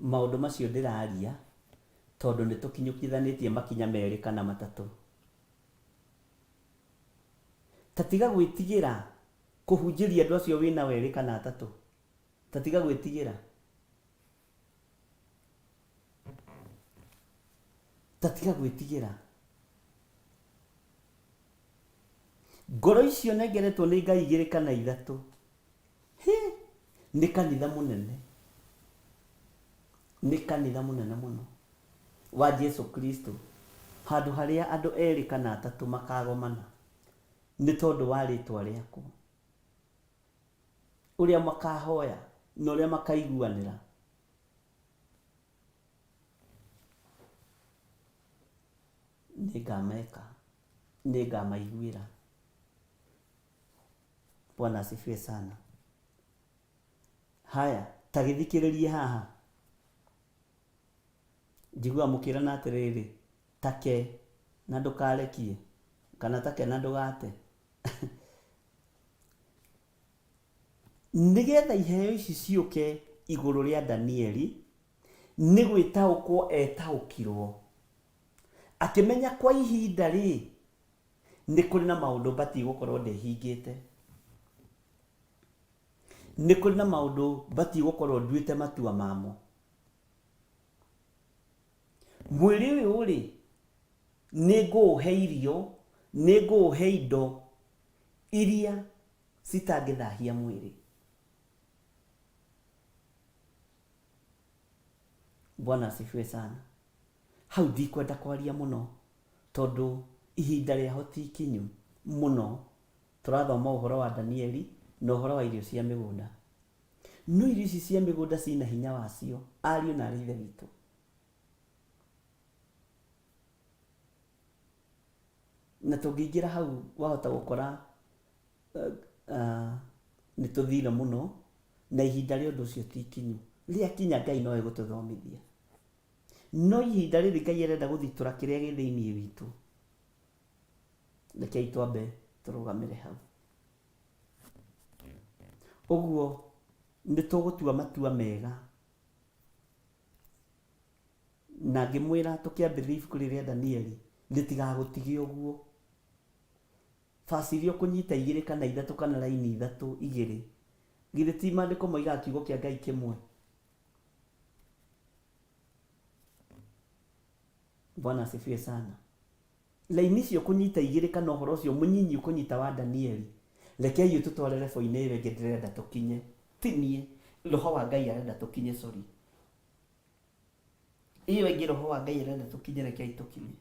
maũndũ macio ndĩraria tondũ nĩ tũkinyũkithanĩtie makinya merĩ kana matatũ. Tatiga gwĩtigĩra kũhunjĩria andũ acio wĩna werĩ kana atatũ. Tatiga gwĩtigĩra. Tatiga gwĩtigĩra. Ngoro icio nengeretwo nĩ Ngai 2 kana 3 nĩ kanitha mũnene, nĩ kanitha mũnene mũno wa Jesu Kristo, handũ harĩa andũ 2 kana 3 makagomana nĩ tondũ wa rĩtwa rĩaku, ũrĩa makahoya na ũrĩa makaiguanĩra. Nĩ ngamaiguĩra. Bwana asifiwe sana. Haya, ta gĩthikĩrĩrie haha. Njigua mũkĩrana atĩrĩrĩ, take na ndũkarekie, kana take na ndũgate. Nĩgetha iheo ici ciũke igũrũ rĩa Danieli, nĩ gwĩtaũkwo etaũkirwo, akĩmenya kwa ihinda rĩ nĩ kũrĩ na maũndũ batiĩ gũkorwo ndehingĩte, nĩ kũrĩ na maũndũ batiĩ gũkorwo nduĩte matua mamo. Mwĩrĩ ũyũ rĩ nĩ ngũũhe irio, nĩ ngũũhe indo iria citangĩthahia mwĩrĩ. Bwana asifiwe sana. Hau ndikwenda kwaria mũno tondũ ihinda rĩaho ti ikinyu mũno. Tũrathoma ũhoro wa Danieli na ũhoro wa irio cia mĩgũnda. No irio ici cia mĩgũnda cina hinya wacio, ariũ na ithe witũ. na tũngĩingĩra hau wahota gũkora nĩ tũthire mũno na ihinda rĩa ũndũ ũcio ti ikinyu. Rĩakinya Ngai no egũtũthomithia, no ihinda rĩrĩ Ngai arenda gũthitũra kĩrĩa gĩ thĩinĩ witũ. Rekei twambe tũrũgamĩre hau. Ũguo nĩ tũgũtua matua mega, na ngĩmwĩra tũkĩambĩrĩria ibuku rĩrĩ rĩa Danieli rĩtigagũtige ũguo. Basi iria ũkũnyita 2 kana 3 kana raini 3 2, githĩ ti maandĩko moigaga kiugo kĩa Ngai kĩmwe? Bwana asifiwe sana. Laini icio kũnyita 2 kana ũhoro ũcio mũnyinyi ũkũnyita wa Danieli, rekei tũtware level-inĩ ĩyo ĩngĩ ndĩrenda tũkinye. Tinie roho wa Ngai arenda tũkinye, sorry. Iyo ĩngĩ roho wa Ngai arenda tũkinye, rekei tũkinye.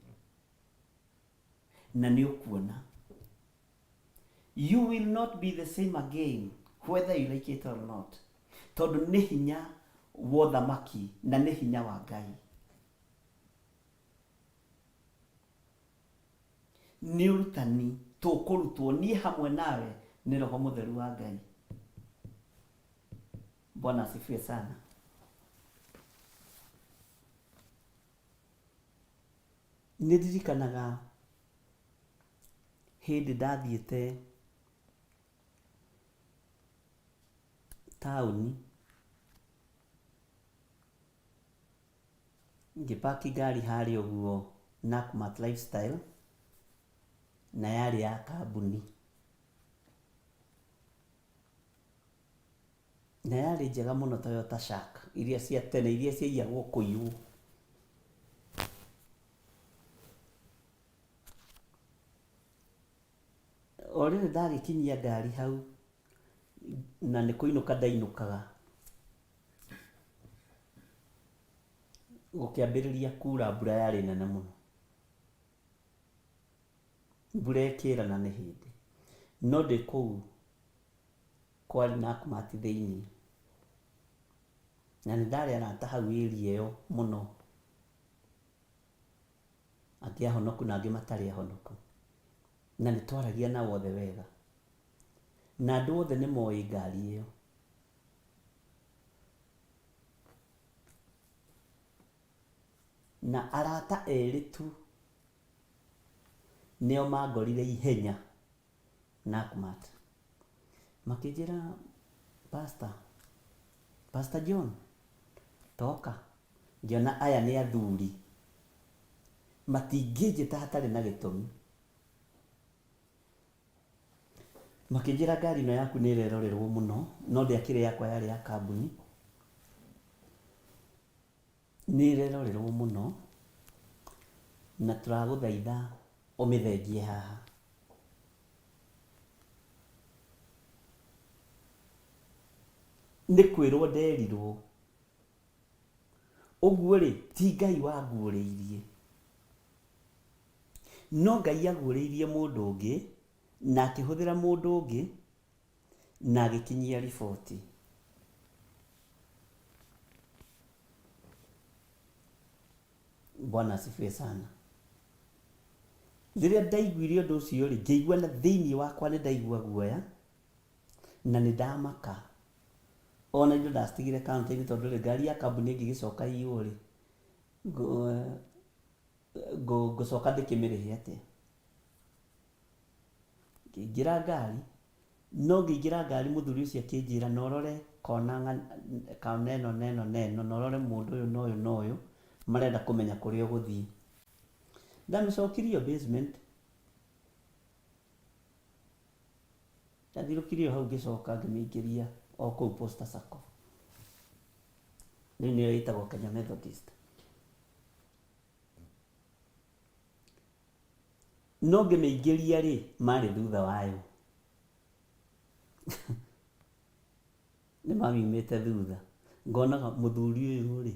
Na nĩ ũkuona, you will not be the same again whether you like it or not. Tondũ nĩ hinya wa ũthamaki na nĩ hinya wa Ngai. Nĩ ũrutani tũkũrutwo niĩ hamwe nawe nĩ roho mũtheru wa Ngai. Bwana asifiwe sana. Nĩ ndirikanaga hĩndĩ ndathiĩte taũni, ngĩpaki ngari harĩa ũguo Nakumatt Lifestyle, na yarĩ ya kambuni, na yarĩ njega mũno, Toyota Shark iria cia tene, iria ciaiyagwo kũiywo. O rĩrĩ ndagĩkinyia ngari hau na nĩ kũinũka ndainũkaga, gũkĩambĩrĩria kuura, mbura yarĩ nene mũno, mbura ĩkĩrana nĩ hĩndĩ, no ndĩ kũu kwarĩ Nakumatt thĩinĩ, na nĩ ndarĩ arata hau area ĩyo mũno, angĩ ahonoku na angĩ matarĩ ahonoku, na nĩ twaragia na wothe wega, na andũ othe nĩ moĩ ngari ĩyo. Na arata erĩ tu nĩo mangorire ihenya Nakumatt, makĩnjĩra, Pastor John, toka. Ngĩona aya nĩ athuri, matingĩnjĩta hatarĩ na gĩtũmi. Makĩnjĩra ngari ĩno yaku nĩ ĩrerorerwo mũno, no ndĩakĩrĩ yakwa, yarĩ ya kambuni, nĩ ĩrerorerwo mũno, na tũragũthaitha ũmĩthengie haha. Nĩ kwĩrwo nderirwo. Ũguo rĩ, ti Ngai wanguũrĩirie, no Ngai aguũrĩirie mũndũ ũngĩ, na akĩhũthĩra mũndũ ũngĩ, na agĩkinyia riboti. Bwana asifiwe sana. Rĩrĩa ndaiguire ũndũ ũcio rĩ, ngĩigua na thĩinĩ wakwa nĩ ndaigua guoya, na nĩ ndamaka. Ona indo ndacitigire kaunti-inĩ, tondũ rĩ ngari ya kambuni ĩngĩgĩcoka iywo rĩ, ngũcoka ndĩkĩmĩrĩhe atĩa? Ngĩingĩra ngari, no ngĩingĩra ngari mũthuri ũcio akĩnjĩra, na ũrore kona ĩno, na ũrore mũndũ ũyũ na ũyũ na ũyũ marenda kũmenya kũrĩa ũgũthiĩ. Ndamĩcokirie basement, ndathirũkirie hau, ngĩcoka ngĩmĩingĩria o kũu Posta Sacco, rĩu nĩyo ĩtagwo Kenya Methodist. No ngĩmĩingĩria rĩ, marĩ thutha wayo. Nĩ mamimĩte thutha, ngonaga mũthuri ũyũ rĩ,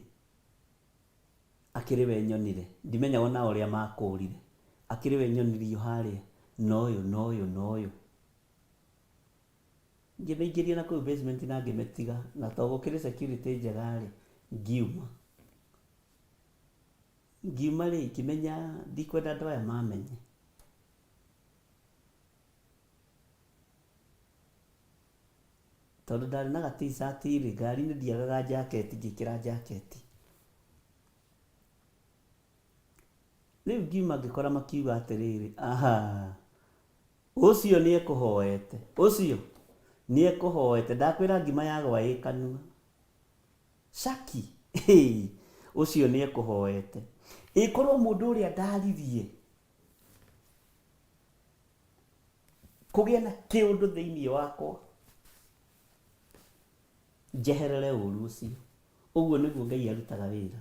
akĩrĩ we nyonire, ndimenyaga ona ũrĩa makũrire, akĩrĩ we nyonirio harĩa, na ũyũ na ũyũ na ũyũ. Ngĩmĩingĩria na kũu basement na ngĩmĩtiga, na to gũkĩrĩ security njega rĩ, ngiuma rĩ, ngĩmenya ndikwenda andũ aya mamenye. tondu ndari na t-shirt ri ngari ni ndiagaga jacket ngikira jacket. Riu ngiuma ngikora makiuga atiriri, aha, ucio ni ekuhoete, ucio ni ekuhoete, ndakwira ngima yagwa ikanua shaki. Ucio ni ekuhoete. Ikorwo mundu uria ndaririe kugia na kiundu thiini wakwa njeherere uru ucio. Uguo niguo Ngai arutaga wira.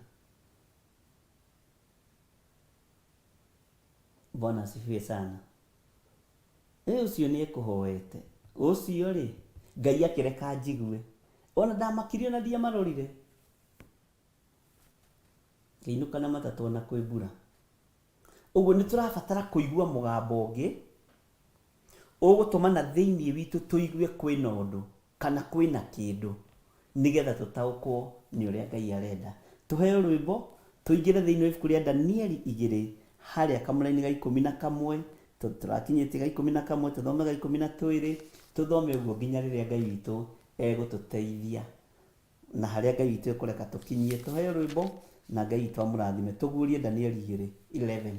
Bwana asifiwe sana. Ucio ni ekuhoete. Ucio ri Ngai akireka njigue. Ona ndamakirio na ndia marorire. Ngĩinũka na matatũ na kwĩmbura. Ũguo nĩ tũrabatara kũigua mũgambo ũngĩ ũgũtũmana thĩinĩ witũ tũigue kwĩna ũndũ kana kwĩna kĩndũ nĩgetha tũtaũkwo nĩ ũrĩa Ngai arenda. Tũheo rwĩmbo tũingĩre thĩinĩ wa ibuku rĩa Danieli 2 harĩa kamũra-inĩ ga 11 tũrakinyĩtie ga 11 tũthome ga 12 tũthome ũguo nginya rĩrĩa Ngai witũ egũtũteithia na harĩa Ngai witũ ekũreka tũkinyie. Tũheo rwĩmbo na Ngai witũ amũrathime. Tũguũrie Danieli 2:11.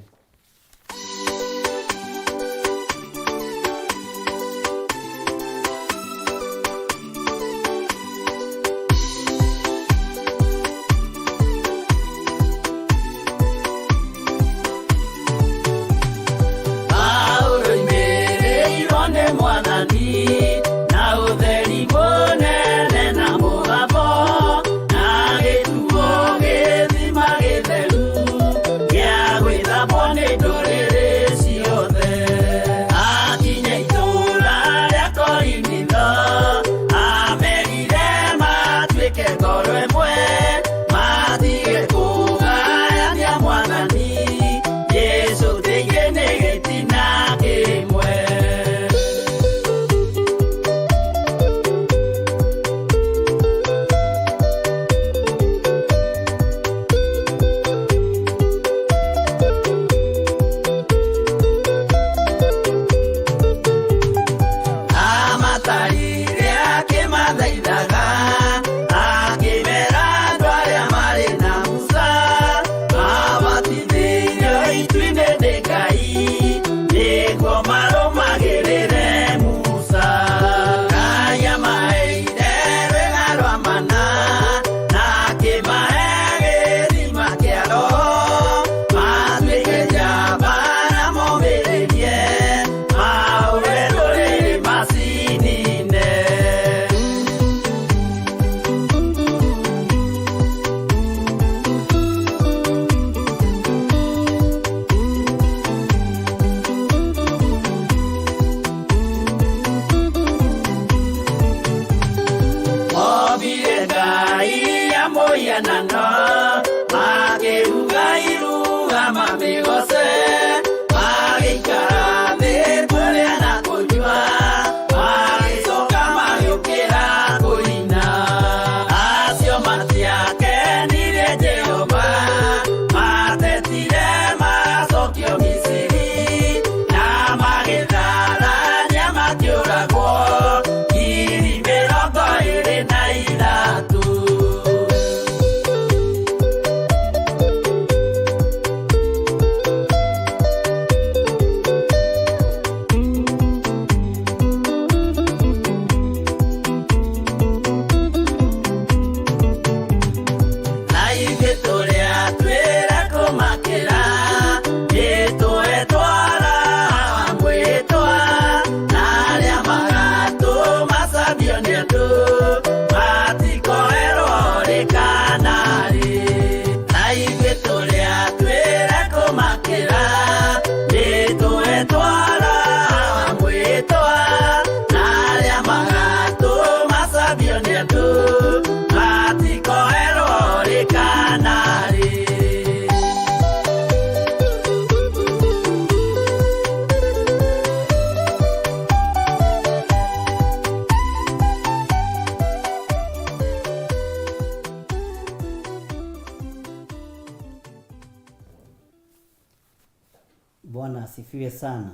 Bwana asifiwe sana.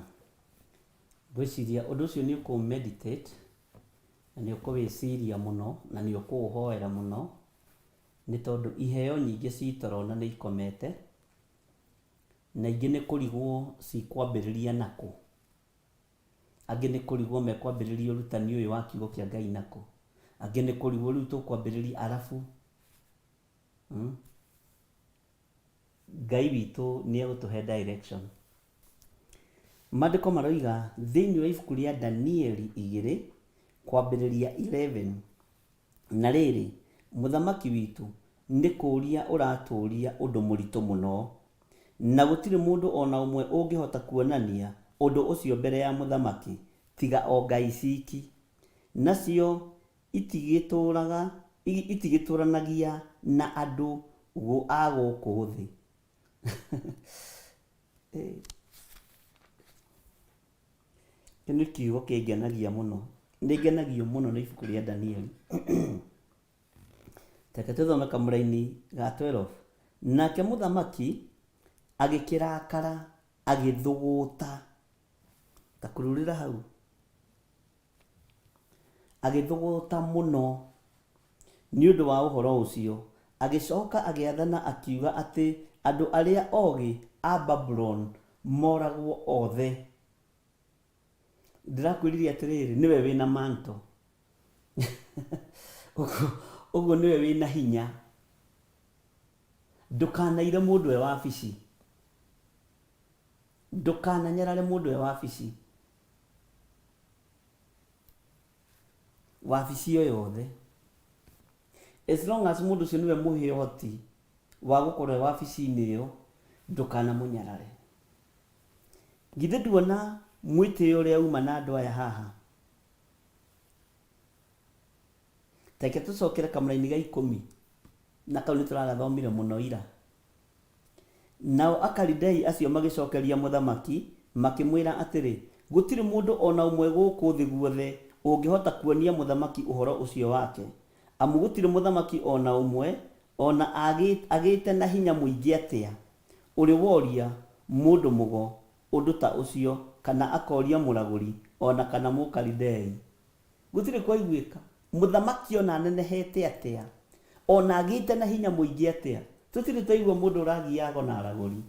Gwĩciria ũndũ ũcio nĩ ũkũ meditate na nĩ ũkũwĩciria mũno na nĩ ũkũũhoera mũno, nĩ tondũ iheo nyingĩ citorona nĩ ikomete, na ingĩ nĩ kũrigwo cikwambĩrĩria nakũ. Angĩ nĩ kũrigwo mekwambĩrĩria ũrutani ũyũ wa kiugo kĩa Ngai nakũ. Angĩ nĩ kũrigwo rĩu tũkwambĩrĩria arabu. Ngai witũ nĩ egũtũhe direction. Maandĩko maroiga thĩinĩ wa ibuku rĩa Danieli 2 kwambĩrĩria 11, na rĩrĩ, mũthamaki witũ nĩ kũũria ũratũũria ũndũ mũritũ mũno, na gũtirĩ mũndũ ona ũmwe ũngĩhota kuonania ũndũ ũcio mbere ya mũthamaki tiga o ngai ciki, nacio itigĩtũranagia na andũ a gũkũ thĩ. Nĩ kiugo kĩngenagia mũno, nĩ ngenagio mũno nĩ ibuku rĩa Danieli. Reke tũthome kamũra-inĩ ga 12. Nake mũthamaki agĩkĩrakara agĩthũgũta, ta kũrũrĩra hau, agĩthũgũta mũno nĩ ũndũ wa ũhoro ũcio. Agĩcoka agĩathana akiuga atĩ andũ arĩa ogĩ a Babylon moragwo othe. Ndĩrakwĩrire atĩrĩrĩ, nĩwe wĩna manto. Ũguo nĩwe wĩna hinya. Ndũkanaire mũndũ we wabici. Ndũkananyarare mũndũ we wabici. Wabici o yothe. As long as mũndũ ũcio nĩwe mũhe ũhoti wa gũkorwo wabici-inĩ ĩyo, ndũkanamũnyarare. Githĩ nduona mwĩtĩo ũrĩa uma na andũ aya haha? Reke tũcokere kamũra-inĩ ga 10, na kau nĩ tũragathomire mũno ira. Nao Akalidei acio magĩcokeria mũthamaki makĩmwĩra atĩrĩ, gũtirĩ mũndũ ona ũmwe gũkũ thĩ guothe ũngĩhota kuonia mũthamaki ũhoro ũcio wake, amu gũtirĩ mũthamaki ona ũmwe ona agĩte na hinya mũingĩ atĩa ũrĩ woria mũndũ mũgo ũndũ ta ũcio, kana akoria mũragũri ona kana Mũkalidei. Gũtirĩ kwaiguĩka mũthamaki ona nenehete atĩa, ona agĩte na hinya mũingĩ atĩa, tũtirĩ twaigua mũndũ ũragiago na aragũri.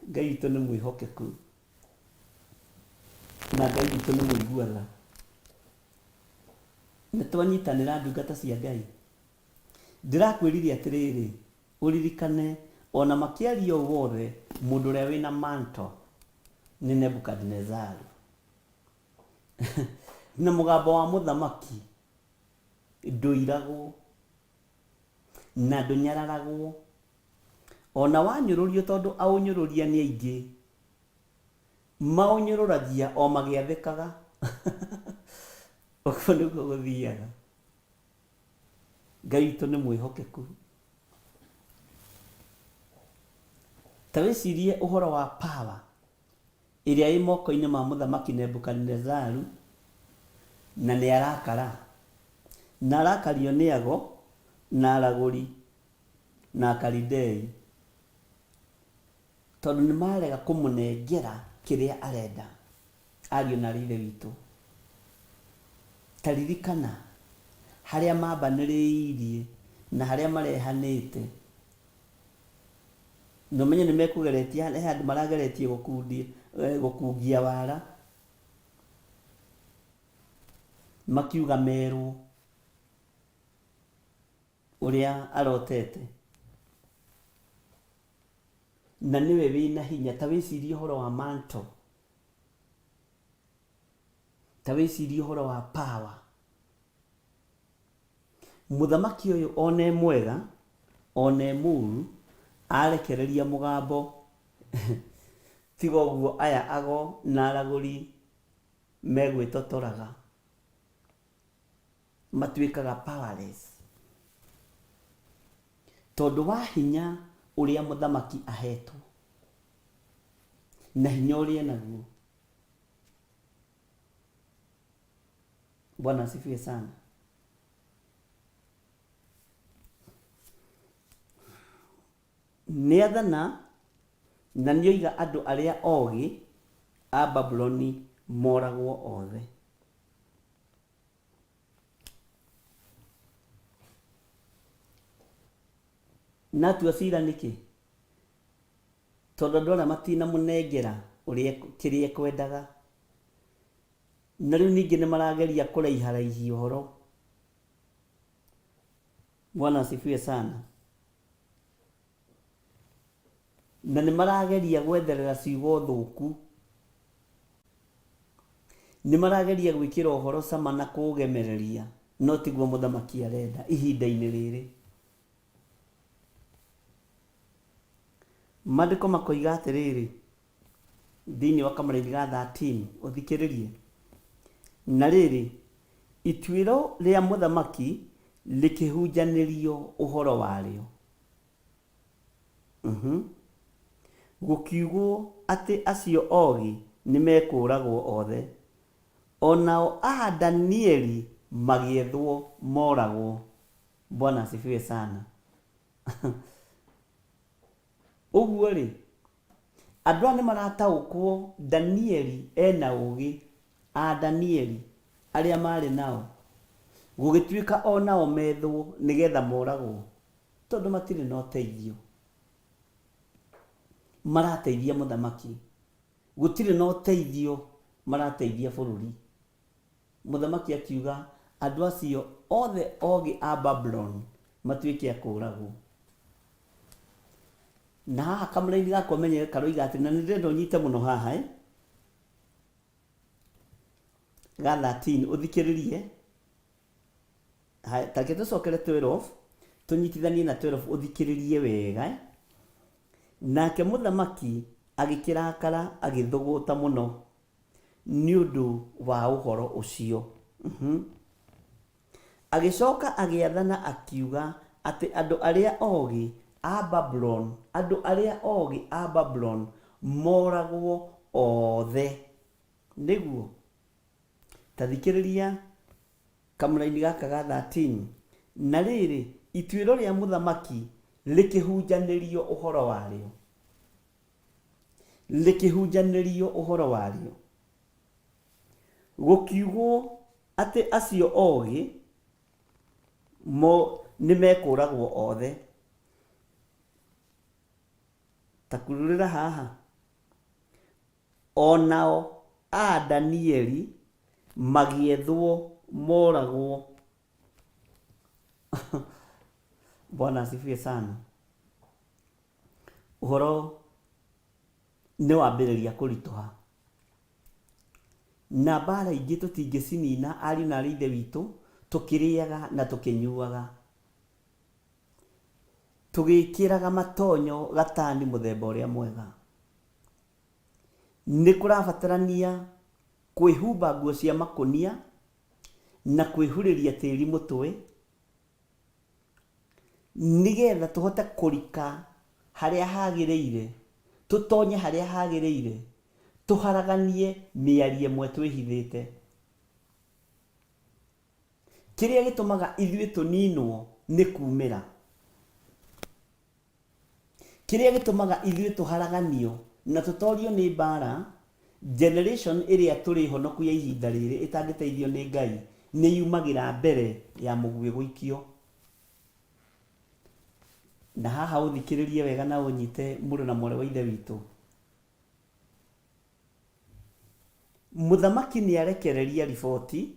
Ngai witũ nĩ mwĩhokeku, na Ngai witũ nĩ mũiguaga. Nĩ twanyitanĩra ndungata cia Ngai. Ndĩrakwĩrire atĩrĩrĩ, ũririkane ona makĩaria ũũ wothe, mũndũ ũrĩa wĩna manto nĩ Nebukadnezaru. Na mũgambo wa mũthamaki ndũiragwo na ndũnyararagwo, ona wanyũrũrio, tondũ aũnyũrũria nĩ aingĩ, maũnyũrũragia o magĩathĩkaga. Ũguo nĩguo gũthiaga. Ngai witũ nĩ mwĩhokeku. Ta wĩcirie ũhoro wa power ĩrĩa ĩ moko-inĩ ma mũthamaki Nebukadnezaru, na nĩ arakara, na arakario nĩ ago na aragũri na Akalidei, tondũ nĩ marega kũmũnengera kĩrĩa arenda. Ariũ na ithe witũ, ta ririkana harĩa mambanĩrĩirie na harĩa marehanĩte. Nomenye nĩ mekũgeretie, he handũ marageretie gũkungia wara, makiuga merũ ũrĩa arotete, na nĩwe wĩna hinya. Ta wĩcirie ũhoro wa manto, ta wĩcirie ũhoro wa power. Mũthamaki ũyũ one mwega one mũru arekereria mũgambo, tiga ũguo aya ago na aragũri megwĩtotoraga, matuĩkaga powerless, tondũ wa hinya ũrĩa mũthamaki ahetwo na hinya ũrĩa naguo. Bwana asifiwe sana. Nĩathana na nĩoiga andũ arĩa ogĩ a Babyloni moragwo othe. natua cira nĩkĩ? Tondũ andũ arĩa matinamũnengera ũrĩa kĩrĩa ekwendaga, na rĩu ningĩ nĩ marageria kũraiharaihia ũhoro. Bwana asifiwe sana. Na nĩ marageria gwetherera ciugo thũku, nĩ marageria gwĩkĩra ũhoro sama na kũũgemereria, no tiguo mũthamaki arenda ihinda-inĩ rĩrĩ. Maandĩko makoiga atĩrĩrĩ thĩinĩ wa Kamũra-inĩ ga 13, ũthikĩrĩrie. Na rĩrĩ, ituĩro rĩa mũthamaki rĩkĩhunjanĩrio ũhoro warĩo. Gũkiugwo atĩ acio ogĩ nĩ mekũragwo othe, onao a Danieli magĩethwo moragwo. Bwana asifiwe sana. Ũguo rĩ, andũ aya nĩ marataũkwo Danieli ena ũgĩ, a Danieli arĩa marĩ nao, gũgĩtuĩka onao methwo nĩgetha moragwo, tondũ matirĩ na ũteithio. Marateithia mũthamaki, gũtirĩ na ũteithio marateithia bũrũri. Mũthamaki akiuga andũ acio othe ogĩ a Babylon matuĩke a kũragwo. Na haha kamũra-inĩ gakwa ũmenye karoiga atĩ, na nĩndĩrenda ũnyite mũno haha ga 13, ũthikĩrĩrie. Tareke tũcokere 12, tũnyitithanie na 12, ũthikĩrĩrie wega. Nake mũthamaki agĩkĩrakara agĩthũgũta mũno nĩ ũndũ wa ũhoro ũcio. Agĩcoka agĩathana akiuga atĩ andũ arĩa ogĩ a Babylon, andũ arĩa ogĩ a Babylon moragwo othe. Nĩguo tathikĩrĩria kamũra-inĩ gaka ga 13. Na rĩrĩ, ituĩro rĩa mũthamaki rĩkĩhunjanĩrio ũhoro warĩo, rĩkĩhunjanĩrio ũhoro warĩo. Gũkiugwo atĩ acio ogĩ nĩ mekũragwo othe. Ta kururĩra haha, onao a Danieli magĩethwo moragwo. Bwana asifiwe sana. Ũhoro nĩ wambĩrĩria kũritũha, na mbara ingĩ tũtingĩcinina ariũ na arĩ ithe witũ, tũkĩrĩaga na tũkĩnyuaga, tũgĩkĩraga matonyo gatani mũthemba ũrĩa mwega. Nĩ kũrabatarania kwĩhumba nguo cia makũnia na kwĩhurĩria tĩri mũtwe, nĩgetha tũhote kũrika harĩa hagĩrĩire, tũtonye harĩa hagĩrĩire, tũharaganie mĩario ĩmwe twĩhithĩte. Kĩrĩa gĩtũmaga ithuĩ tũninwo nĩ kumĩra, kĩrĩa gĩtũmaga ithuĩ tũharaganio na tũtorio nĩ mbara, generation ĩrĩa tũrĩ honoku ya ihinda rĩrĩ ĩtangĩteithio nĩ Ngai, nĩ yumagĩra mbere ya mũguĩ gũikio. Na haha ũthikĩrĩrie wega na ũnyite mũrũ na mwarĩ wa ithe witũ. Mũthamaki nĩ arekereria riboti,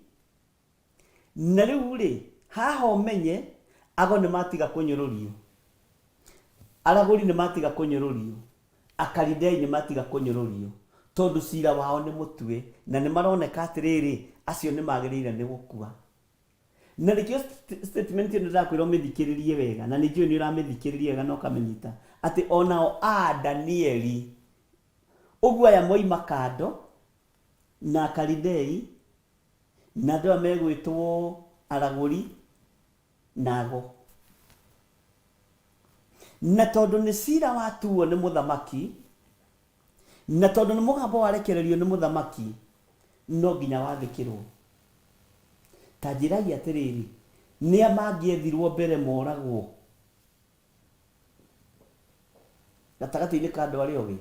na rĩu rĩ, haha ũmenye ago nĩ matiga kũnyũrũrio, aragũri nĩ matiga kũnyũrũrio, Akalidei nĩ matiga kũnyũrũrio, tondũ cira wao nĩ mũtue, na nĩ maroneka atĩrĩrĩ acio nĩ magĩrĩire nĩ gũkua. Na rĩkĩo statement ĩno ndĩrakwĩra ũmĩthikĩrĩrie wega, na nĩnjũĩ nĩ ũramĩthikĩrĩria wega na ũkamĩnyita, atĩ onao a Danieli, ũguo aya moima kando na Akalidei na andũ aya megwĩtwo aragũri na ago. Na tondũ nĩ cira watuo nĩ mũthamaki, na tondũ nĩ mũgambo warekererio nĩ mũthamaki, no nginya wathĩkĩrwo. Ta njĩragia atĩrĩrĩ, nĩa mangĩethirwo mbere moragwo gatagatĩ-inĩ ka andũ arĩa ogĩ?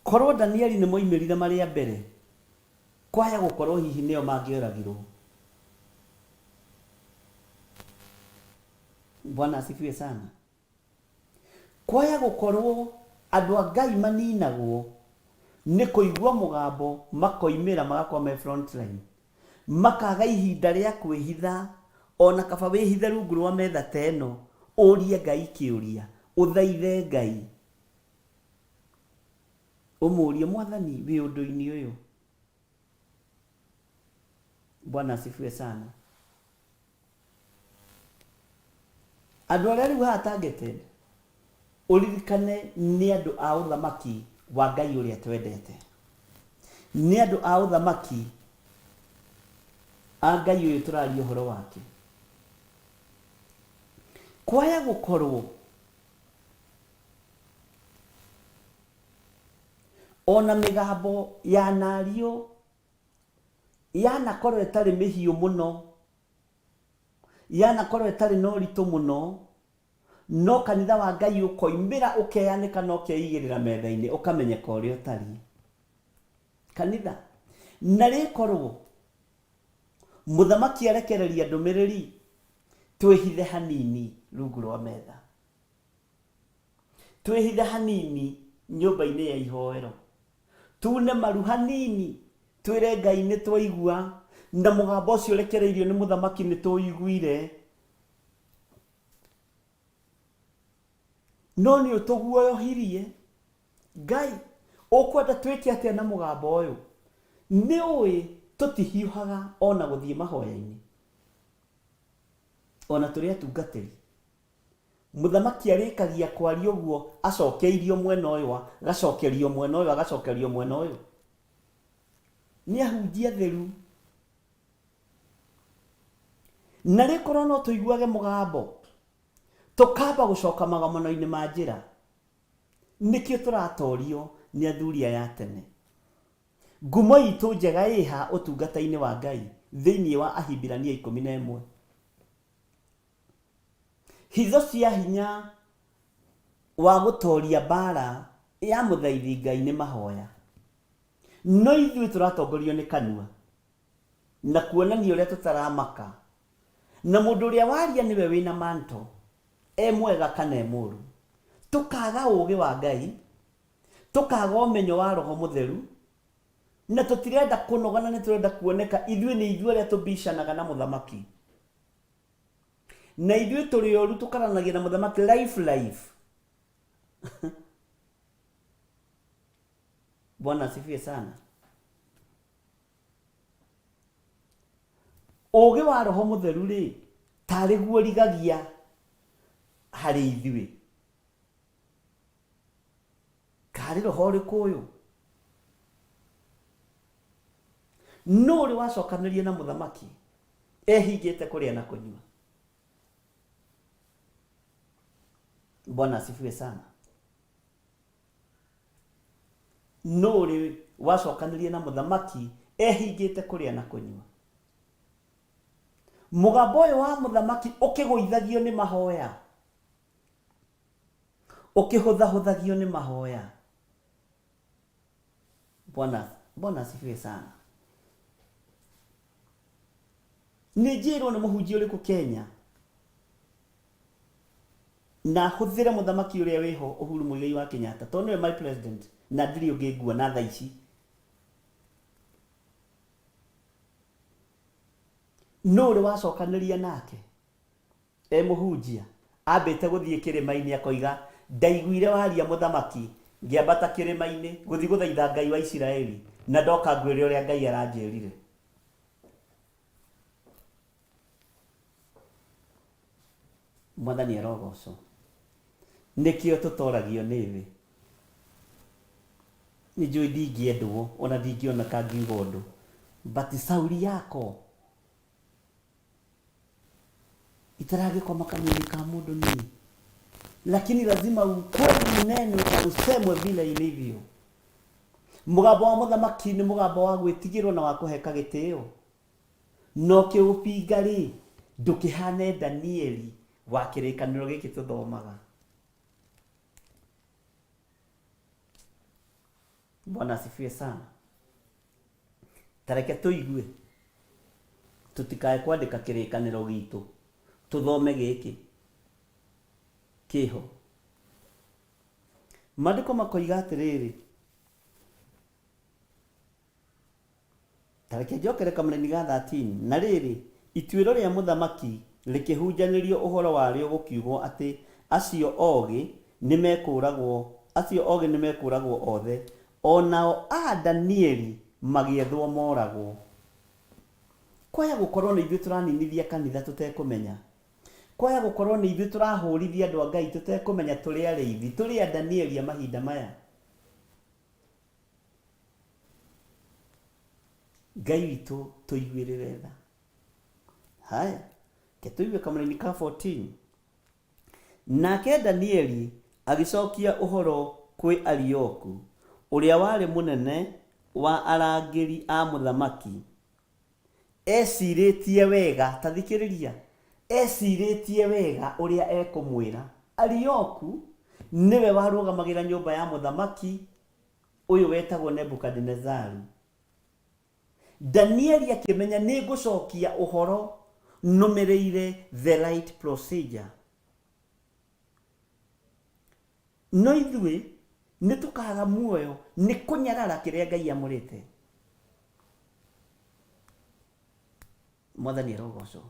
Korwo Danieli nĩ moimĩrire marĩa mbere, kwaya gũkorwo hihi nĩo mangĩoragirwo. Bwana asifiwe sana. Kwaya gukorwo andu a Ngai maninagwo ni kuigua mugambo makoimira magakwa me front line, makaga ihinda ria kwihitha, ona kaba wihithe rungu rwa metha teno, urie Ngai kiuria, uthaithe Ngai, umurie Mwathani wi undu-ini uyu. Bwana asifiwe sana. Andu aria riu ha targeted, uririkane ni andu a uthamaki wa Ngai uria twendete, ni andu a uthamaki a Ngai uyu turaria uhoro wake. Kwaya gukorwo ona migambo ya nario yanakorwo itari mihiu muno, yanakorwo itari no ritu muno, no kanitha wa Ngai ukoimira ukeyanika no keigirira metha-ini ukamenyeka uria utari kanitha. Na rikorwo muthamaki arekereria ndumiriri, twihithe hanini rungu rwa metha, twihithe hanini nyumba-ini ya ihoero, tune maru hanini, twire Ngai ni twaigua, na mugambo ucio urekereirio ni muthamaki ni tuiguire, no ni utuguoyohirie. Ngai ukwenda twike atia na mugambo uyu? Ni ui tutihiuhaga ona guthie mahoya-ini, ona turi atungatiri. Muthamaki arikagia kwaria uguo acokeirio mwena uyu, gacokerio mwena uyu, agacokerio mwena uyu. Ni ahunjia theru. Na rikorwo no tuiguage mugambo, tukamba gucoka magamano-ini ma njira, nikio turatorio ni athuria ya tene. Ngumo itu njega iha utungata-ini wa Ngai thiini wa Ahibirania 11. Hitho cia hinya wa gutoria bara ya muthaithi Ngai ni mahoya, no ithui turatongorio ni kanua na kuonania uria tutaramaka, na mundu uria waria niwe wina manto, e mwega kana e muru. Tukaga ugi wa Ngai, tukaga umenyo wa Roho Mutheru, na tutirenda kunogana, ni turenda kuoneka ithui ni ithui aria tubicanaga na muthamaki, na ithui turi oru tukaranagia na muthamaki life. Bwana asifiwe sana. Ugi wa Roho Mutheru ri tari guo rigagia hari ithui, kari roho riku uyu no ri wacokanirie na muthamaki ehingite kuria na kunyua. Bwana asifiwe sana. No ri wacokanirie na muthamaki ehingite kuria na kunyua. Mugambo uyu wa muthamaki ukiguithagio ni mahoya, ukihuthahuthagio ni mahoya. Bwana asifiwe sana. Ni njirwo ni muhunjia uriku Kenya na huthire muthamaki uria wiho Uhuru Muigai wa Kenyatta, to niwe my president, na ndiri ungi ngua na thaici. No ri wacokaniria nake e muhunjia ambite guthie kirima-ini akoiga ndaiguire waria muthamaki, ngiambata kirima-ini guthie guthaitha Ngai wa Isiraeli, na ndoka ngwire uria Ngai aranjirire. Mwathani arogoco. Nikio tutoragio niwe. Ni njui ndingiendwo, ona ndingiona kangiuga undu, but sauri yako itaragikoma kanini ka mundu ni, lakini lazima ukweli neno na usemwe vile ilivyo. Mugambo wa muthamaki ni mugambo wa gwitigirwo na wa kuheka gitio, no kiupinga ri ndukihane Danieli wa kirikaniro giki tuthomaga. Bwana asifiwe sana. Tareke tuigue, tutikae kwandika kirikaniro gitu, tuthome giki. kiho. Maandĩko makoiga atĩrĩrĩ, tareke njokere kamũrani ga 13, na rĩrĩ ituĩro rĩa mũthamaki rĩkĩhunjanĩrio ũhoro warĩo gũkiugwo atĩ acio ogĩ nĩmekũragwo othe, onao a Danieli magĩethwo moragwo. Kwaya gũkorwo nĩ ithuĩ tũraninithia kanitha tũtekũmenya. Kwaya gũkorwo nĩ ithuĩ tũrahũrithia andũ a Ngai tũtekũmenya tũrĩ arĩithi, tũrĩ a Danieli a mahinda maya. Ngai witũ tũiguĩrĩre tha. Haya, ke tũigue kamũrani ka 14. Nake Danieli agĩcokia ũhoro kwĩ Arioku, ũrĩa warĩ mũnene wa arangĩri a mũthamaki. Ecirĩtie wega, ta thikĩrĩria, ecirĩtie wega ũrĩa ekũmwĩra. Arioku nĩwe warũgamagĩra nyũmba ya mũthamaki, ũyũ wetagwo Nebukadnezaru. Danieli akĩmenya nĩ ngũcokia ũhoro nũmĩrĩire the right procedure. No ithuĩ nĩ tũkaga muoyo nĩ kũnyarara kĩrĩa Ngai amũrĩte. Mwathani arogocwo.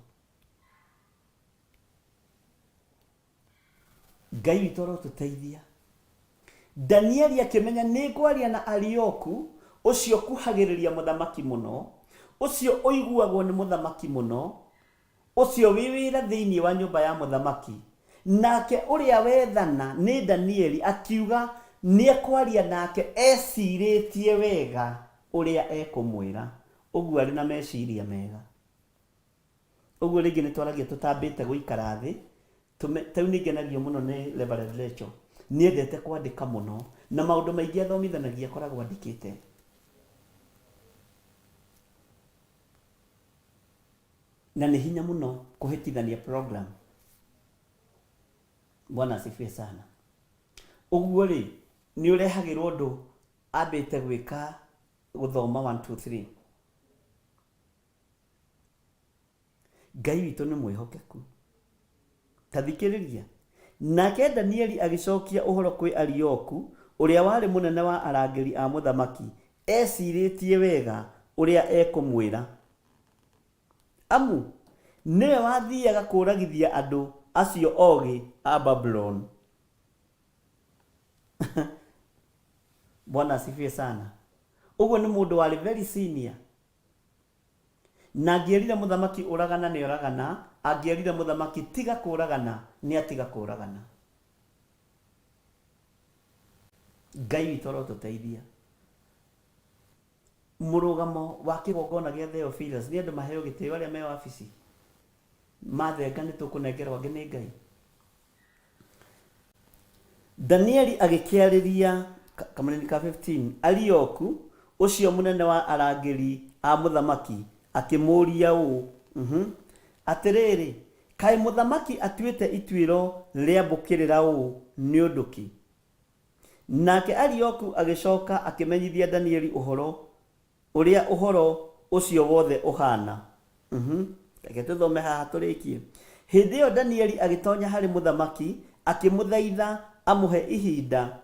Ngai witũ arotũteithia. Danieli akĩmenya nĩ ngwaria na Arioku, ũcio kuhagĩrĩria mũthamaki mũno, ũcio ũiguagwo nĩ mũthamaki mũno, ũcio wĩ wĩra thĩinĩ wa nyũmba ya mũthamaki. Nake ũrĩa wethana nĩ Danieli akiuga nĩ ekwaria nake ecirĩtie wega ũrĩa ekũmwĩra. Ũguo arĩ na meciria mega. Ũguo rĩngĩ nĩ twaragia tũtambĩte gũikara thĩ. Tau nĩ ngenagio mũno nĩ Reverend Rachel. Niendete kwandĩka mũno na maũndũ maingĩ athomithanagia akoragwo andĩkĩte. Na nĩ hinya mũno kũhĩtithania program. Bwana asifiwe sana. Ũguo rĩ, nĩ ũrehagĩrwo ũndũ ambĩte gwĩka gũthoma 1 2 3. Ngai witũ nĩ mwĩhokeku. Ta thikĩrĩria. Nake Danieli agĩcokia ũhoro kwĩ Arioku, ũrĩa warĩ mũnene wa arangĩri a mũthamaki, ecirĩtie wega ũrĩa ekũmwĩra. Amu nĩwe wathiaga kũragithia andũ acio ogĩ a Babylon. Bwana asifiwe sana. Ũguo nĩ mũndũ warĩ very senior. Na angĩerire mũthamaki ũragana nĩ ũragana, angĩerire mũthamaki tiga kũragana nĩ atiga kũragana. Ngai witũ arotũteithia. Mũrũgamo wa kĩgongona gĩa Theophilus nĩ andũ maheo gĩtĩo arĩa me wabici. Mathenga nĩ tũkũnengerwo angĩ nĩ Ngai. Danieli agĩkĩarĩria kamũrani ka 15 Arioku, ũcio mũnene wa arangĩri a mũthamaki, akĩmũria ũũ, atĩrĩrĩ, kaĩ mũthamaki atuĩte ituĩro rĩa mbũkĩrĩra ũũ nĩ ũndũ kĩ? Nake Arioku agĩcoka akĩmenyithia Danieli ũhoro ũrĩa ũhoro ũcio wothe ũhana. Reke tũthome haha tũrĩkie. Hĩndĩ ĩyo Danieli agĩtonya harĩ mũthamaki, akĩmũthaitha amũhe ihinda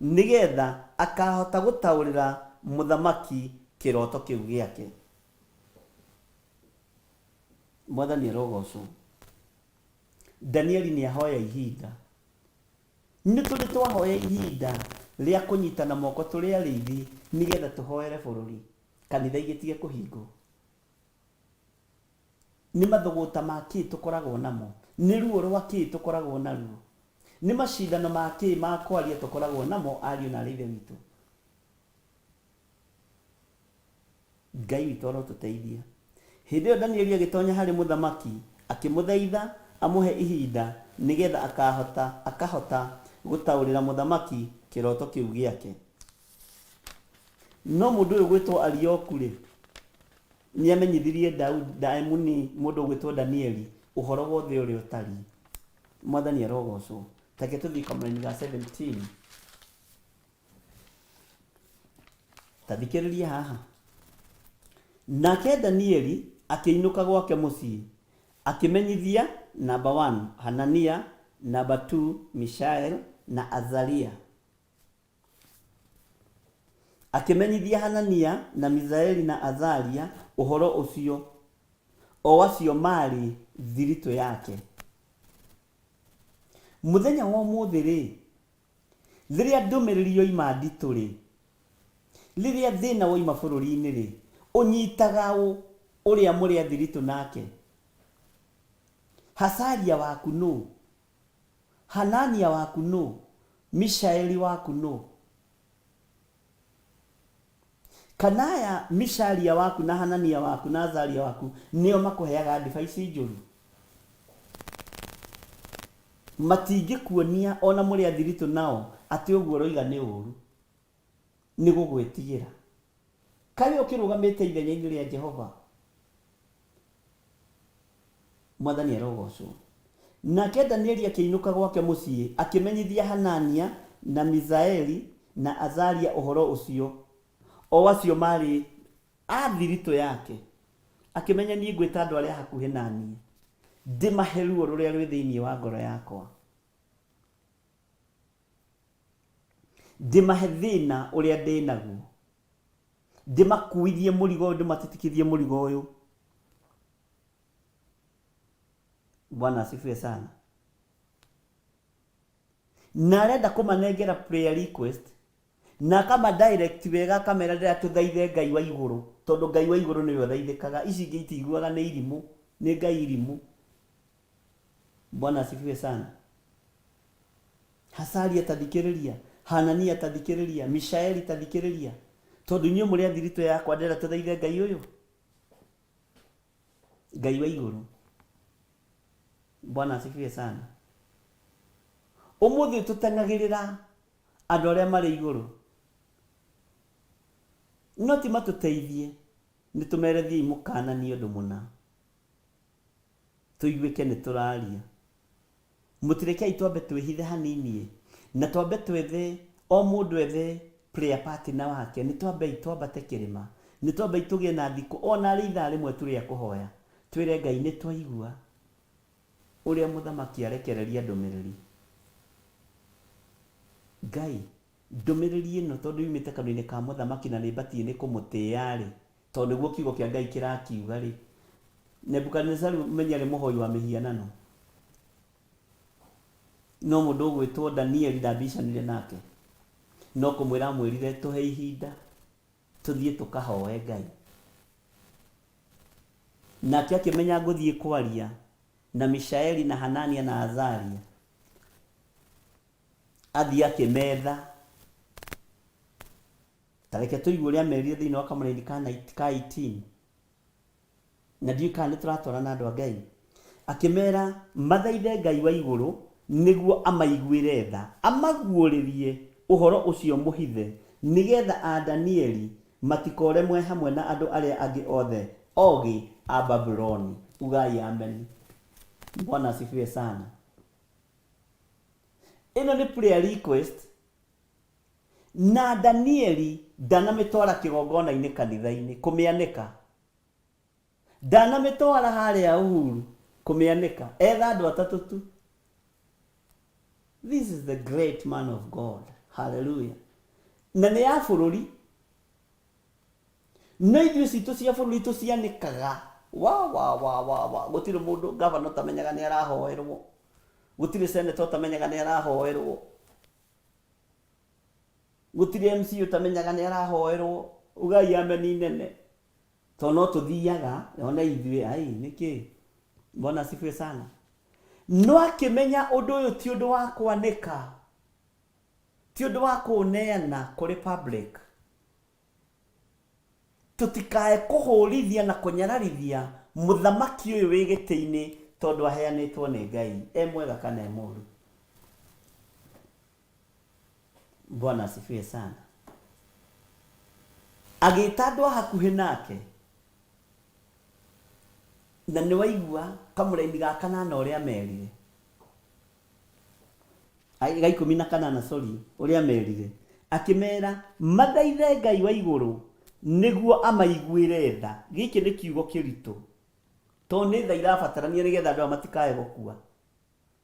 nĩgetha akahota gũtaũrĩra mũthamaki kĩroto kĩu gĩake. Mwathani arogocwo. Danieli nĩ ahoya ihinda. Nĩ tũrĩ twahoya ihinda rĩa kũnyitana moko tũrĩ arĩithi nĩgetha tũhoere bũrũri, kanitha igĩtige kũhingwo. Nĩ mathũgũta ma kĩ tũkoragwo namo, nĩ ruo rwa kĩ tũkoragwo naruo, nĩ macindano ma kĩ ma kwaria tũkoragwo namo ariũ na arĩithe witũ. Ngai witũ arotũteithia. Hĩndĩ ĩyo Danieli agĩtonya harĩ mũthamaki, akĩmũthaitha amũhe ihinda nĩgetha akahota gũtaũrĩra mũthamaki kĩroto kĩu gĩake. No mũndũ ũyũ gwĩtwo Arioku rĩ, nĩ amenyithirie Daemoni mũndũ gwĩtwo Danieli ũhoro wothe ũrĩa ũtariĩ. Mwathani arogocwo. Take tũthiĩ kamũrani ga 17. Tathikĩrĩria haha. Nake Danieli akĩinũka gwake mũciĩ, akĩmenyithia number 1 Hanania Number 2 Mishael na Azaria. Akimenyithia Hanania na Mizaeli na Azaria uhoro ucio, o acio mari thirito yake. Muthenya wa umuthi ri, riria ndumiriri yoima nditu ri, riria thina woima bururi-ini ri, unyitaga uria muri athirito nake. Hasaria waku no, Hanania waku no, Mishaeli waku no. Kanaya Mishalia waku na Hanania waku na Azaria waku nio makuheaga advice njuru. Matingikuonia ona muri athirito nao ati uguo roiga ni uru, ni gugwitigira. Kayo kirugamite ithenya-ini ria Jehova. Mwathani arogocwo. Nake Danieli akiinuka gwake mucii akimenyithia Hanania na Mizaeli na Azaria uhoro ucio, o acio mari athirito yake. Akimenya ni ngwita andu aria hakuhi nani, ndimahe ruo ruria rwi thiini wa ngoro yakwa, ndimahe thina uria ndinaguo, ndimakuithie murigo, ndimatitikithie murigo uyu. Bwana asifiwe sana. Na arenda kumanengera prayer request na kama direct wega kamera ndira tuthaithe Ngai wa iguru, tondu Ngai wa iguru niwe thaithikaga. Ici ingi itiguaga ni irimu, ni Ngai irimu. Bwana asifiwe sana. Hasaria tathikiriria, Hanania tathikiriria, Mishaeli tathikiriria, tondu inyu muri athirito yakwa ndira tuthaithe Ngai uyu, Ngai wa iguru. Bwana asifiwe sana. Umuthi tutengagirira andu aria mari iguru, no ti matuteithie, ni tumerethie imukana ni undu muna, tuiguike ni turaria. Mutirekei twambe twihithe hanini na twambe twethe o mundu ethe prayer partner wake, ni twambate kirima, ni twambe tugie na thiku ona ri ithaa rimwe turia kuhoya, twire Ngai ni twaigua uria muthamaki arekereria ndumiriri. Ngai ndumiriri ino tondu yumite kanua-ini ka muthamaki na nibatie ni kumutia ri, tondu guo kiugo kia Ngai kirakiuga ri, Nebukadnezaru menyare muhoi wa mihianano, no mundu gwitwo Danieli ndabicanire nake, no kumwira mwirire tuhe ihinda tuthie tukahoe Ngai. Nake akimenya nguthie kwaria na Mishaeli na Hanania na Azaria, athie akimetha. Tareke tuigua uria merire thiini wa kamũraini ka 18, na ndiũ kana nĩ tũratwarana andũ a Ngai. Akimera mathaithe Ngai wa iguru niguo amaiguire tha, amaguũrĩrie uhoro ucio muhithe, nigetha a Danieli matikoremwe hamwe na andu aria angi othe ogi a Babuloni. Ugai amen. Bwana asifiwe sana. Ino ni prayer request na Danieli ndanamitwara kigongona-ini kanitha-ini kumianika, ndanamitwara haria uhuru kumianika, etha andu atatu tu. This is the great man of God. Hallelujah. Na ni ya bururi, no ithuĩ citũ cia bururi tucianikaga. Wa gutire mundu governor tamenyaga ni arahoerwo, gutire senator tamenyaga ni arahoerwo, gutire MC tamenyaga ni arahoerwo. Ugai ameni nene, to no tuthiaga ona ithuĩ ai niki. Bwana asifiwe sana. No akimenya undu uyu ti undu wa kwanika, ti undu wa kuneana kuri public, tutikae kuhurithia na kunyararithia muthamaki uyu wi giti-ini tondu aheanitwo ni Ngai, mwega kana muru. Bwana asifiwe sana. Agita andu hakuhi nake, na ni waigua kamũraini ga kanana uria merire, ga 14 sorry, uria merire akimera mathaithe Ngai wa iguru niguo amaiguire tha. Giki ni kiugo kiritu, to ni tha irabatarania nigetha andu matikae gukua.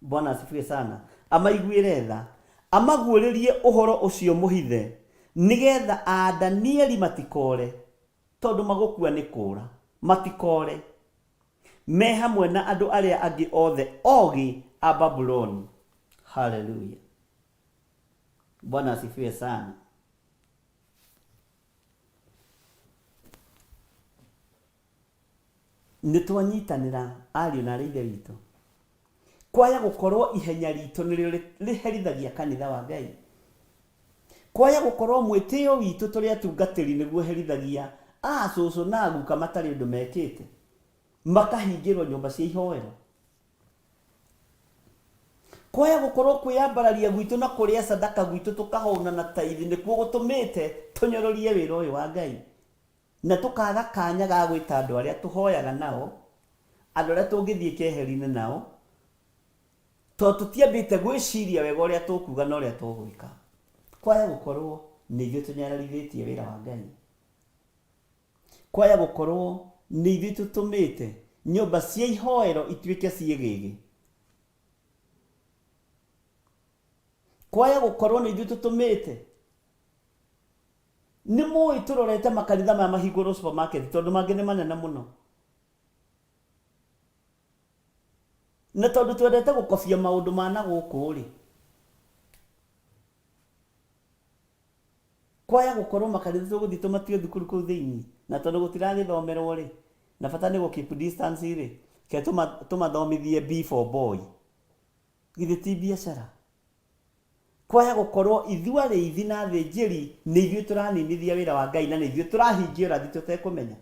Bwana asifiwe sana. Amaiguire tha, amaguũrĩrie ũhoro ũcio mũhithe, nigetha Danieli matikore, tondũ magũkua nĩ kũũra, matikore me hamwe na andũ arĩa angĩ othe ogi a Babuloni. Haleluya. Bwana asifiwe sana. Nĩtwanyitanĩra ariũ na ithe witũ, kwaga gũkorwo ihenya ritũ nĩrĩo rĩherithagia kanitha wa Ngai, kwaga gũkorwo mwĩtĩo witũ tũrĩ atungatĩri nĩguo herithagia cũcũ na guka matarĩ ũndũ mekĩte, makahingĩrwo nyũmba cia ihoero. Kwaga gũkorwo kwĩyambararia gwitũ na kũrĩa sadaka gwitũ tũkahũna na taithi nĩkuo gũtũmĩte tũnyororie wĩra ũyũ wa Ngai, na tũkaga kanya ga gwĩta andũ arĩa tũhoyaga nao, andũ arĩa tũngĩthiĩ keheri-inĩ nao, tondũ tũtiambĩte gwĩciria wega ũrĩa tũkuga na ũrĩa tũgwĩka. Kwaga gũkorwo nĩ ithuĩ tũnyararithĩtie wĩra wa Ngai, kwaga gũkorwo nĩ ithuĩ tũtũmĩte nyũmba cia ihoero ituĩke ciĩgĩgĩ, kwaga gũkorwo nĩ ithuĩ tũtũmĩte nĩ mũĩ tũrorete makanitha maya mahingũrwo supermarket tondũ mangĩ nĩ manene mũno, na tondũ twendete gũkobia maũndũ ma na gũkũ rĩ, kwaga gũkorwo makanitha tũgũthiĩ tũmatue thukuru kũu thĩinĩ, na tondũ gũtiragĩthomerwo rĩ, na bata nĩ gũ-keep distance rĩ, ke tũmathomithie B for boy, githĩ ti biacara? Kwaga gũkorwo ithuĩ arĩithi na athĩnjĩri nĩ ithuĩ tũraninithia wĩra wa Ngai, na nĩ ithuĩ tũrahingia ũrathi tũtekũmenya.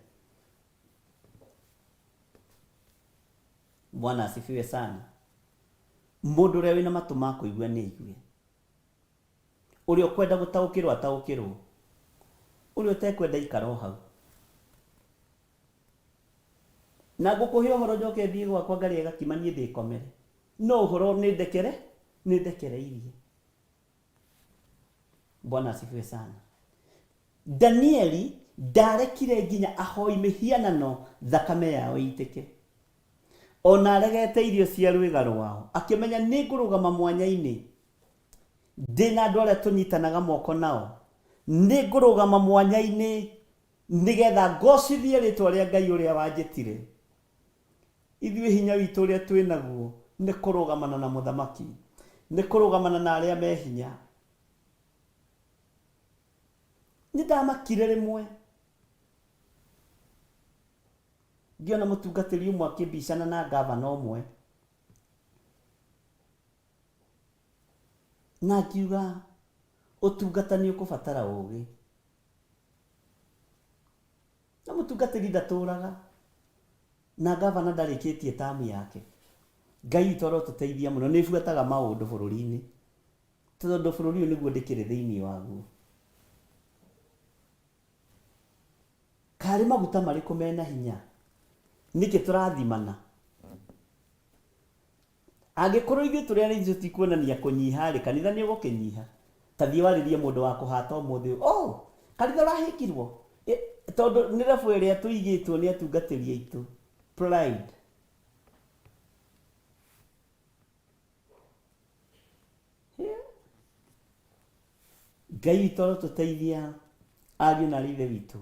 Bwana asifiwe sana. Mũndũ ũrĩa wĩna matũ ma kũigua nĩ aigue, ũrĩa ũkwenda gũtaũkĩrwo ataũkĩrwo, ũrĩa ũtekwenda ikara o hau. Na ngũkũhe ũhoro njoke thiĩ gwakwa ngarĩe gakima niĩ ndĩkomere, no ũhoro nĩ ndekereirie. Bwana asifiwe sana. Danieli ndarekire nginya ahoi mĩhianano thakame yao ĩitĩke, ona aregete irio cia rwĩga rwao, akĩmenya nĩ ngũrũgama mwanya-inĩ ndĩna andũ arĩa tũnyitanaga moko nao, nĩ ngũrũgama mwanya-inĩ nĩgetha ngocithie rĩtwa rĩa Ngai ũrĩa wanjĩtire. Ithuĩ hinya witũ ũrĩa twĩnaguo nĩ kũrũgamana na mũthamaki, nĩ kũrũgamana na arĩa me hinya. Nĩ ndamakire rĩmwe ngĩona mũtungatĩri ũmwe akĩmbicana na gavana ũmwe, na akiuga ũtungata nĩ ũkũbatara ũũgĩ, na mũtungatĩri ndatũũraga, na gavana ndarĩkĩtie tamu yake. Ngai witũ arotũteithia mũno, nĩ buataga maũndũ bũrũri-inĩ, tondũ bũrũri ũyũ nĩguo ndĩkĩrĩ thĩinĩ waguo. Karĩ maguta marĩkũ mena hinya, nĩkĩ tũrathimana? Angĩkorwo ithuĩ tũrĩa nĩ ithuĩ tikuonania kũnyiha rĩ, kanitha nĩ ũgũkĩnyiha. Ta thiĩ warĩrie mũndũ wa kũhata ũmũthĩ, kanitha ũrahĩkirwo, tondũ nĩ rebu ĩrĩa tũigĩtwo nĩ atungatĩri aitũ, pride. Ngai witũ arotũteithia ariũ na ithe witũ,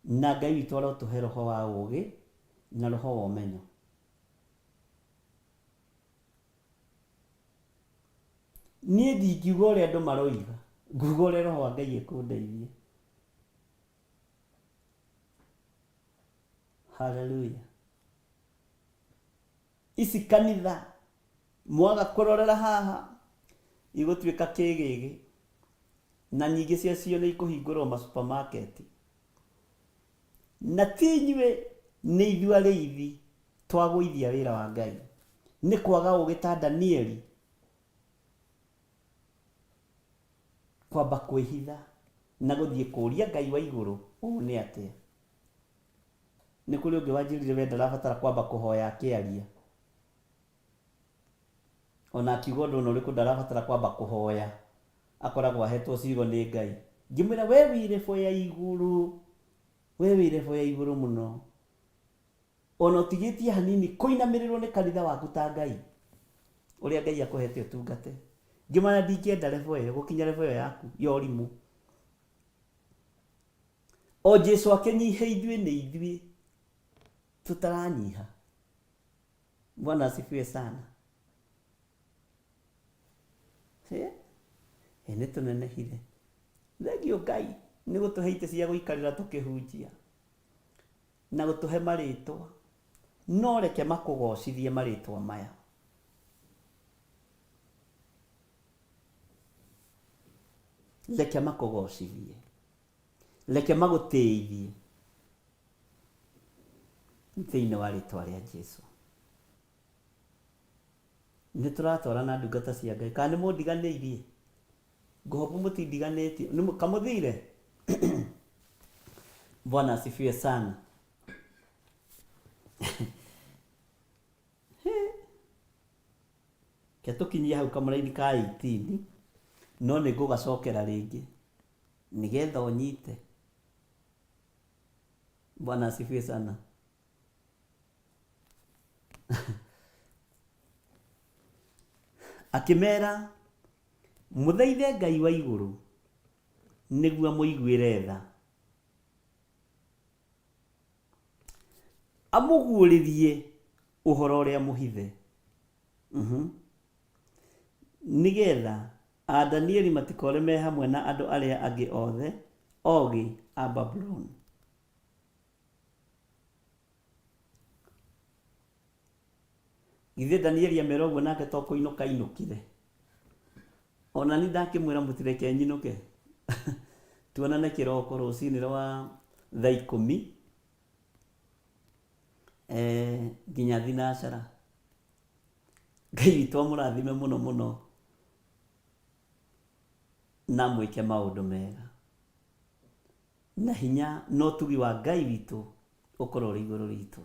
na Ngai witũ arotũhe roho wa ũũgĩ na roho wa ũmenyo. Niĩ ndingiuga ũrĩa andũ maroiga, nguga ũrĩa roho wa Ngai ekũndeithia. Haleluya. Ici kanitha mwaga kũrorera haha igũtuĩka kĩgĩgĩ, na nyingĩ ciacio nĩ ikũhingũrwo ma supermarket. Na ti inyuĩ nĩ ithuĩ arĩithi twagũithia wĩra wa Ngai, nĩ kwaga ũũgĩ ta Danieli, kwamba kwĩhitha na gũthiĩ kũũria Ngai wa igũrũ ũũ nĩ atĩa. Nĩ kũrĩ ũngĩ wanjĩrire we ndarabatara kwamba kũhoya akĩaria, ona akiuga ũndũ ũna ũrĩkũ ndarabatara kwamba kũhoya, akoragwo ahetwo ciugo nĩ Ngai. Ngĩmwĩra we wĩrebo ya igũrũ, we wĩrebo ya igũrũ mũno, ona ũtigĩtie hanini kũinamĩrĩrwo nĩ kanitha waku ta Ngai. uria Ngai akuhete utungate ngimana ndingĩenda level ĩyo gũkinya level ĩyo yaku ya ũrimũ. O Jesu akĩnyiha ithuĩ nĩ ithuĩ tutaranyiha. Bwana asifiwe sana. Nĩ tũnenehire. Thengio Ngai nĩ gũtũhe ite cia gũikarĩra tũkĩhunjia na gũtũhe marĩtwa, no reke makũgocithie marĩtwa maya. Reke makũgocithie, reke magũteithie thĩinĩ wa rĩtwa rĩa Jesu. Nĩ tũratwarana ndungata cia Ngai, kana nĩ mũndiganĩirie? Ngũhobu mũtindiganĩtie, kamũthire. Bwana asifiwe sana. Ketukinyia hau kamũraini ka 18 no nĩ ngũgacokera rĩngĩ nĩgetha ũnyite. Bwana asifiwe sana. Akimera mũthaithe Ngai wa igũrũ nĩguo mũiguĩre tha, amũguũrĩrie ũhoro ũrĩa mũhithe, nĩgetha Danieli matikore me hamwe na andũ arĩa angĩ othe ogĩ a Babuloni. Githĩ Danieli amera ũguo nake to kũinũka ainũkire? Ona ni ndakĩmwĩra mũtireke nyinũke. Tuonane kĩroko rũcinĩ rwa thaa 10 nginya thinacara. Ngai witũ amũrathime mũno mũno na mwĩke maũndũ mega. Na hinya no tugi wa Ngai witũ ũkorwo ũrĩ igũrũ ritũ.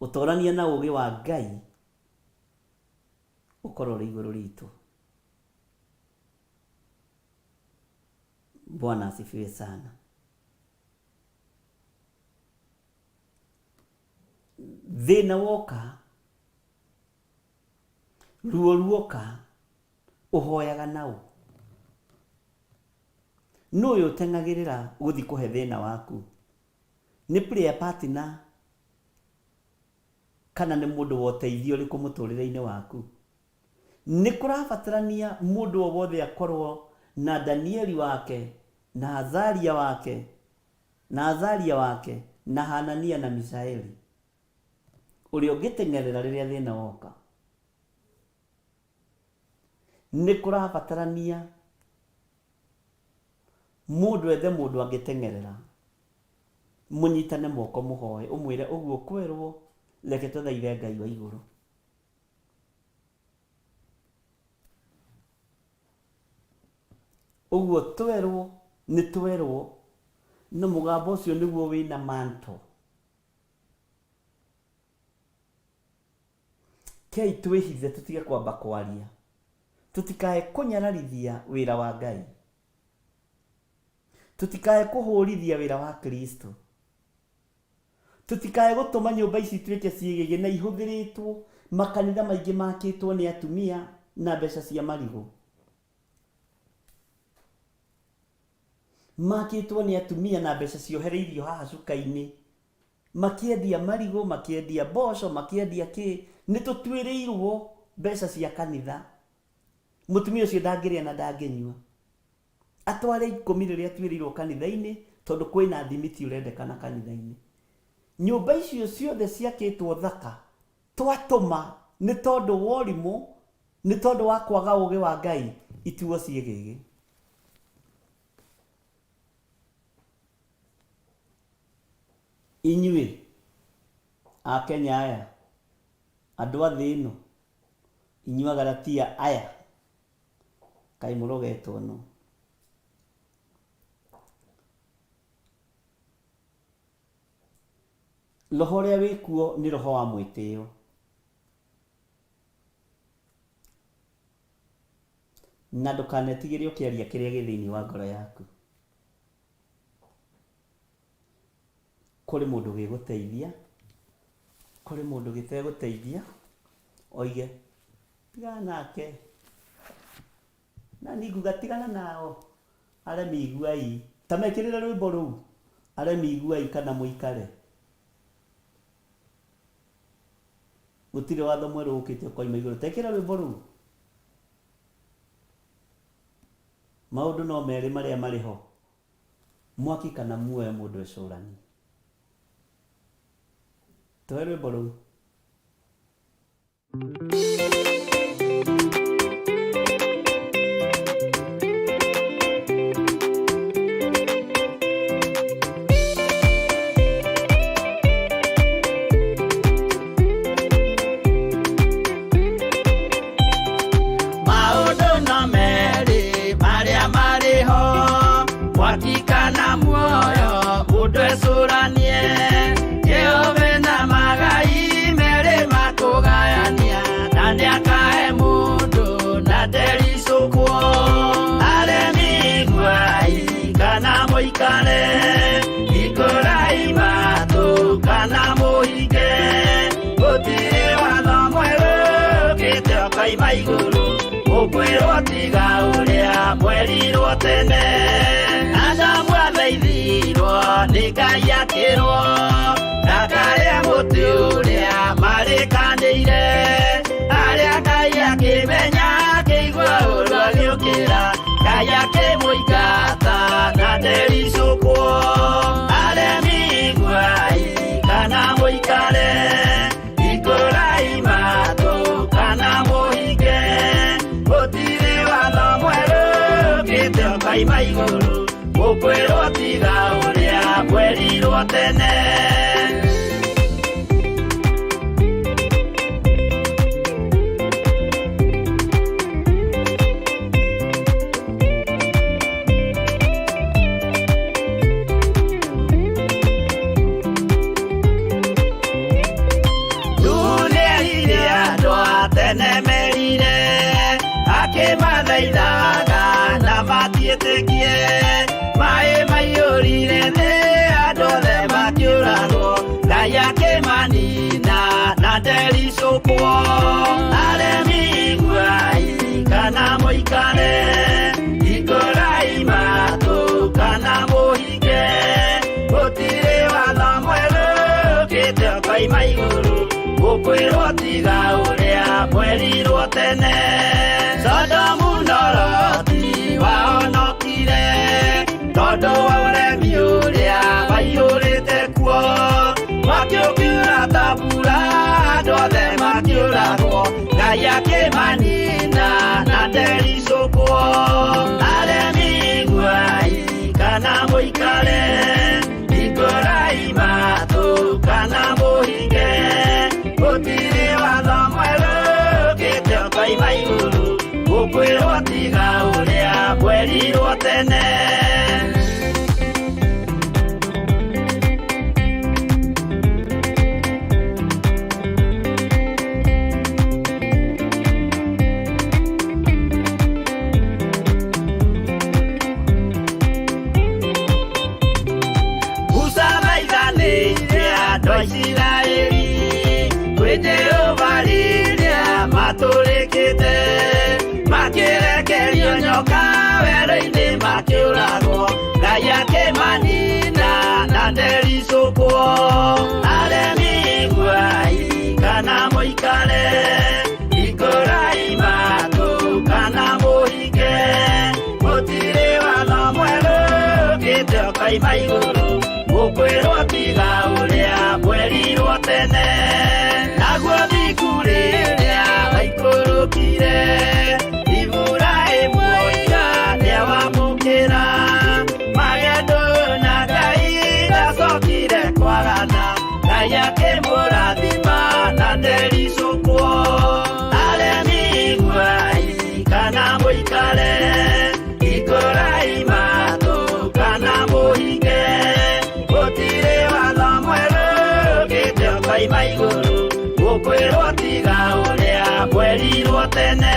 Ũtorania na ũgĩ wa Ngai ũkorwo ũrĩ igũrũ ritũ. Bwana asifiwe sana. Thĩna woka, ruo ruoka, ũhoyaga naũ. No ũyũ ũteng'agĩrĩra gũthiĩ kũhe thĩna waku nĩ prayer partner kana nĩ mũndũ wa ũteithio ũrĩkũ mũtũrĩre-inĩ waku? Nĩ kũrabatarania mũndũ o wothe akorwo na Danieli wake na Azaria wake na Hanania na Mishaeli ũrĩa ũngĩteng'erera rĩrĩa thĩna woka. Nĩ kũrabatarania mũndũ ethe mũndũ angĩteng'erera, mũnyitane moko mũhoe, ũmwĩre ũguo kwerwo, reke tũthaithe Ngai wa igũrũ. Ũguo twerwo nĩ twerwo, na mũgambo ũcio nĩguo wĩna manto. Kei twĩhithe tũtige kwamba kwaria, tũtikae kũnyararithia wĩra wa Ngai, tũtikae kũhũrithia wĩra wa Kristo, tũtikae gũtũma nyũmba ici ituĩke ciĩgĩgĩ na ihũthĩrĩtwo makanitha maingĩ makĩtwo nĩ atumia na mbeca cia marigũ. Makĩtwo nĩ atumia na mbeca ciohereirio haha cuka-inĩ, makĩendia marigũ, makĩendia mboco, makĩendia kĩ. Nĩ tũtuĩrĩirwo mbeca cia kanitha. Mũtumia ũcio ndangĩrĩa na ndangĩnyua, atware 10 rĩrĩa atuĩrĩirwo kanitha-inĩ, tondũ kwĩna thimiti ũrendekana kanitha-inĩ. Nyũmba icio ciothe ciakĩtwo thaka twatũma nĩ tondũ wa ũrimũ, nĩ tondũ wa kwaga ũgĩ wa Ngai, ituo ciĩgĩgĩ. Inyuĩ a Kenya aya, andũ a thĩ ĩno, inyuĩ Agalatia aya, kaĩ mũrogetwo no? Roho ũrĩa wĩkuo nĩ roho wa mwĩtĩo. Na ndũkanetigĩre ũkĩaria kĩrĩa gĩ thĩinĩ wa ngoro yaku. Kũrĩ mũndũ gĩgũteithia, kũrĩ mũndũ gĩtegũteithia, oige tigana nake na ninguga tigana nao aremi iguai tamekirira rwimbo ruu aremi iguai kana muikare gutire watho mweru ukite koima iguru tekira rwimbo ruu maundu no meri maria mariho mwaki kana muoyo mundu ecurani toe rwimbo ruu Wakikana muoyo mundu ecuranie Jehova na magai mere makugayania na niakahe mundu na ndericukwo aremi iguai kana muikare ikurai matu kana muhinge gutire watho mweru ukite ukaima iguru ukwirwo tiga uria mwerirwo tene Adamu athaithirwo nĩ Ngai akĩrwo ndakarĩa mũtĩ ũrĩa marĩkanĩire arĩa Ngai akĩmenya akĩigua ũru agĩũkĩra Ngai akĩmũingata na ndericũkwo aremi iguai kana mũikare ikũrai matũ kana mũhinge gũtirĩ watho mwerũ ũkĩte ũkaima igũrũ ukwirwo tiga uria mwerirwo tene Nunehire andũ a tene merire akĩmathaithaga na matiĩtĩkie Mae maiyũrire thĩ andũ othe makĩũragwo Ngai akĩmanina na ndericũkwo aremi iguai kana mũikare ikũrai matũ kana mũhinge gũtirĩ watho mwerũ ũkĩte ũkaima igũrũ ũkwĩrwo tiga ũrĩa mwerirwo tene Sodomu na Loti wahonokire tondũ wa ũremi ũrĩa waiyũrĩte kuo makĩũkĩra ta mbura andũ othe makĩũragwo Ngai akĩmanina na ndericũkwo aremi iguai kana mũikare ikũrai matũ kana mũhinge gũtirĩ watho mwerũ ũkĩte ũkaima igũrũ ũkwĩrwo tiga ũrĩa mwerirwo tene Israeli kwĩ Jehova rĩrĩa matũrĩkĩte makĩrekerio nyoka werũ-inĩ makĩũragwo Ngai akĩmanina na ndericũkwo aremi iguai kana mũikare ikũrai matũ kana mũhinge gũtirĩ watho mwerũ ũkĩte ũkaima igũrũ ũkwĩrwo tiga ũrĩa mwerirwo tene naguo thiku rĩrĩa waikũrũkire Iburahĩmu oiga nĩawamũkĩra magendo na Ngai ndacokire kwagana Ngai akĩmũrathima na ndericũkwo aremi iguai kana mũikare ikũrai matũ kana mũhinge gũtirĩ watho mwerũ ũkĩte ũkaima igũrũ ũkwĩrwo tiga ũrĩa mwerirwo tene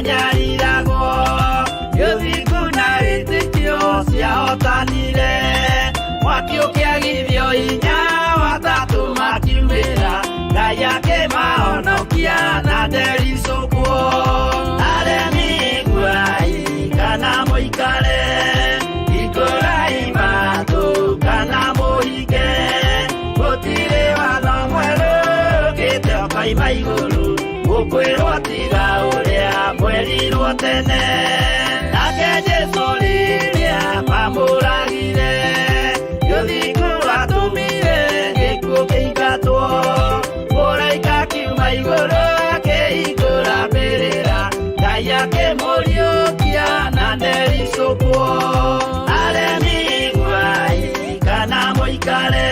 manyariragwo gĩthingu na wĩtĩkio ciahotanire mwaki ũkĩagithio hinya watatũ makiumĩra Ngai akĩmahonokia na ndericũkwo aremi iguai kana mũikare hingũrai matũ kana mũhinge gũtirĩ watho mwerũ ũkĩte ũkoima igũrũ gũkwĩrwo tiga ũrĩa mwerirwo tene nake Jesũ rĩrĩa mamũragire gĩthingu atũmire gĩkuũ kĩingatwo mũraika kiuma igũrũ akĩhingũra mbĩrĩra Ngai akĩmũriũkia na ndericũkwo aremi iguai kana mũikare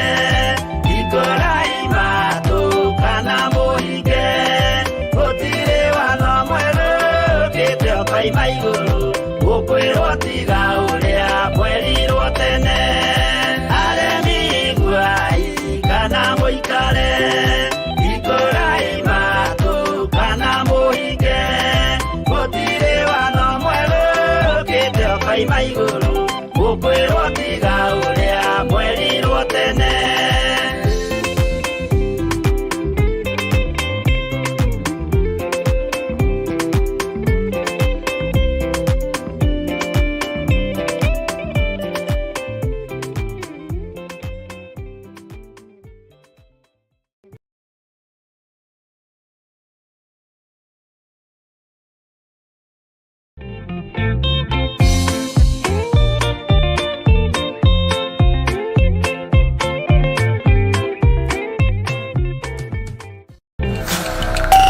hingũrai matũ kana mũhinge gũtirĩ watho mwerũ ũkĩte ũkoima igũrũ gũkwĩrwo tiga ũrĩa